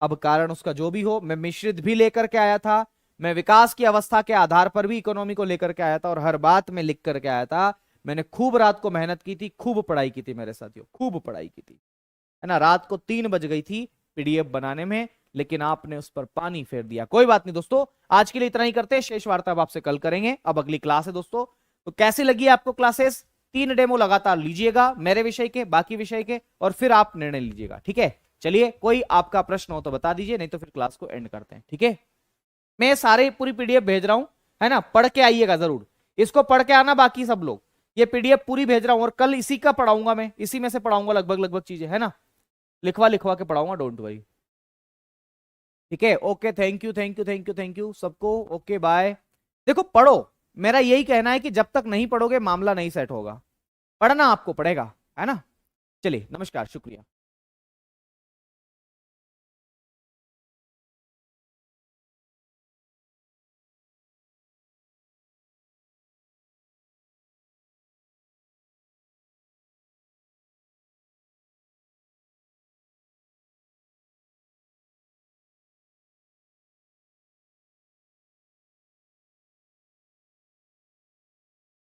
अब कारण उसका जो भी हो, मैं मिश्रित भी लेकर के आया था, मैं विकास की अवस्था के आधार पर भी इकोनॉमी को लेकर के आया था, और हर बात में लिख करके आया था। मैंने खूब रात को मेहनत की थी, खूब पढ़ाई की थी मेरे साथियों, खूब पढ़ाई की थी, है ना। रात को 3 बज गई थी पीडीएफ बनाने में, लेकिन आपने उस पर पानी फेर दिया। कोई बात नहीं दोस्तों, आज के लिए इतना ही करते हैं। शेष वार्ता अब आपसे कल करेंगे। अब अगली क्लास है दोस्तों। तो कैसी लगी आपको क्लासेस? 3 डेमो लगातार लीजिएगा, मेरे विषय के, बाकी विषय के, और फिर आप निर्णय लीजिएगा। ठीक है, चलिए कोई आपका प्रश्न हो तो बता दीजिए, नहीं तो फिर क्लास को एंड करते हैं। ठीक है, मैं सारे पूरी पीडीएफ भेज रहा हूं, है ना। पढ़ के आइएगा जरूर, इसको पढ़ के आना। बाकी सब लोग ये पीडीएफ पूरी भेज रहा हूं, और कल इसी का पढ़ाऊंगा, मैं इसी में से पढ़ाऊंगा लगभग चीजें, है ना। लिखवा लिखवा के पढ़ाऊंगा, डोंट वरी। ठीक है, okay, thank you thank you thank you thank you सबको। Okay bye. देखो पढ़ो, मेरा यही कहना है कि जब तक नहीं पढ़ोगे मामला नहीं सेट होगा। पढ़ना आपको पड़ेगा, है ना। चलिए, नमस्कार, शुक्रिया।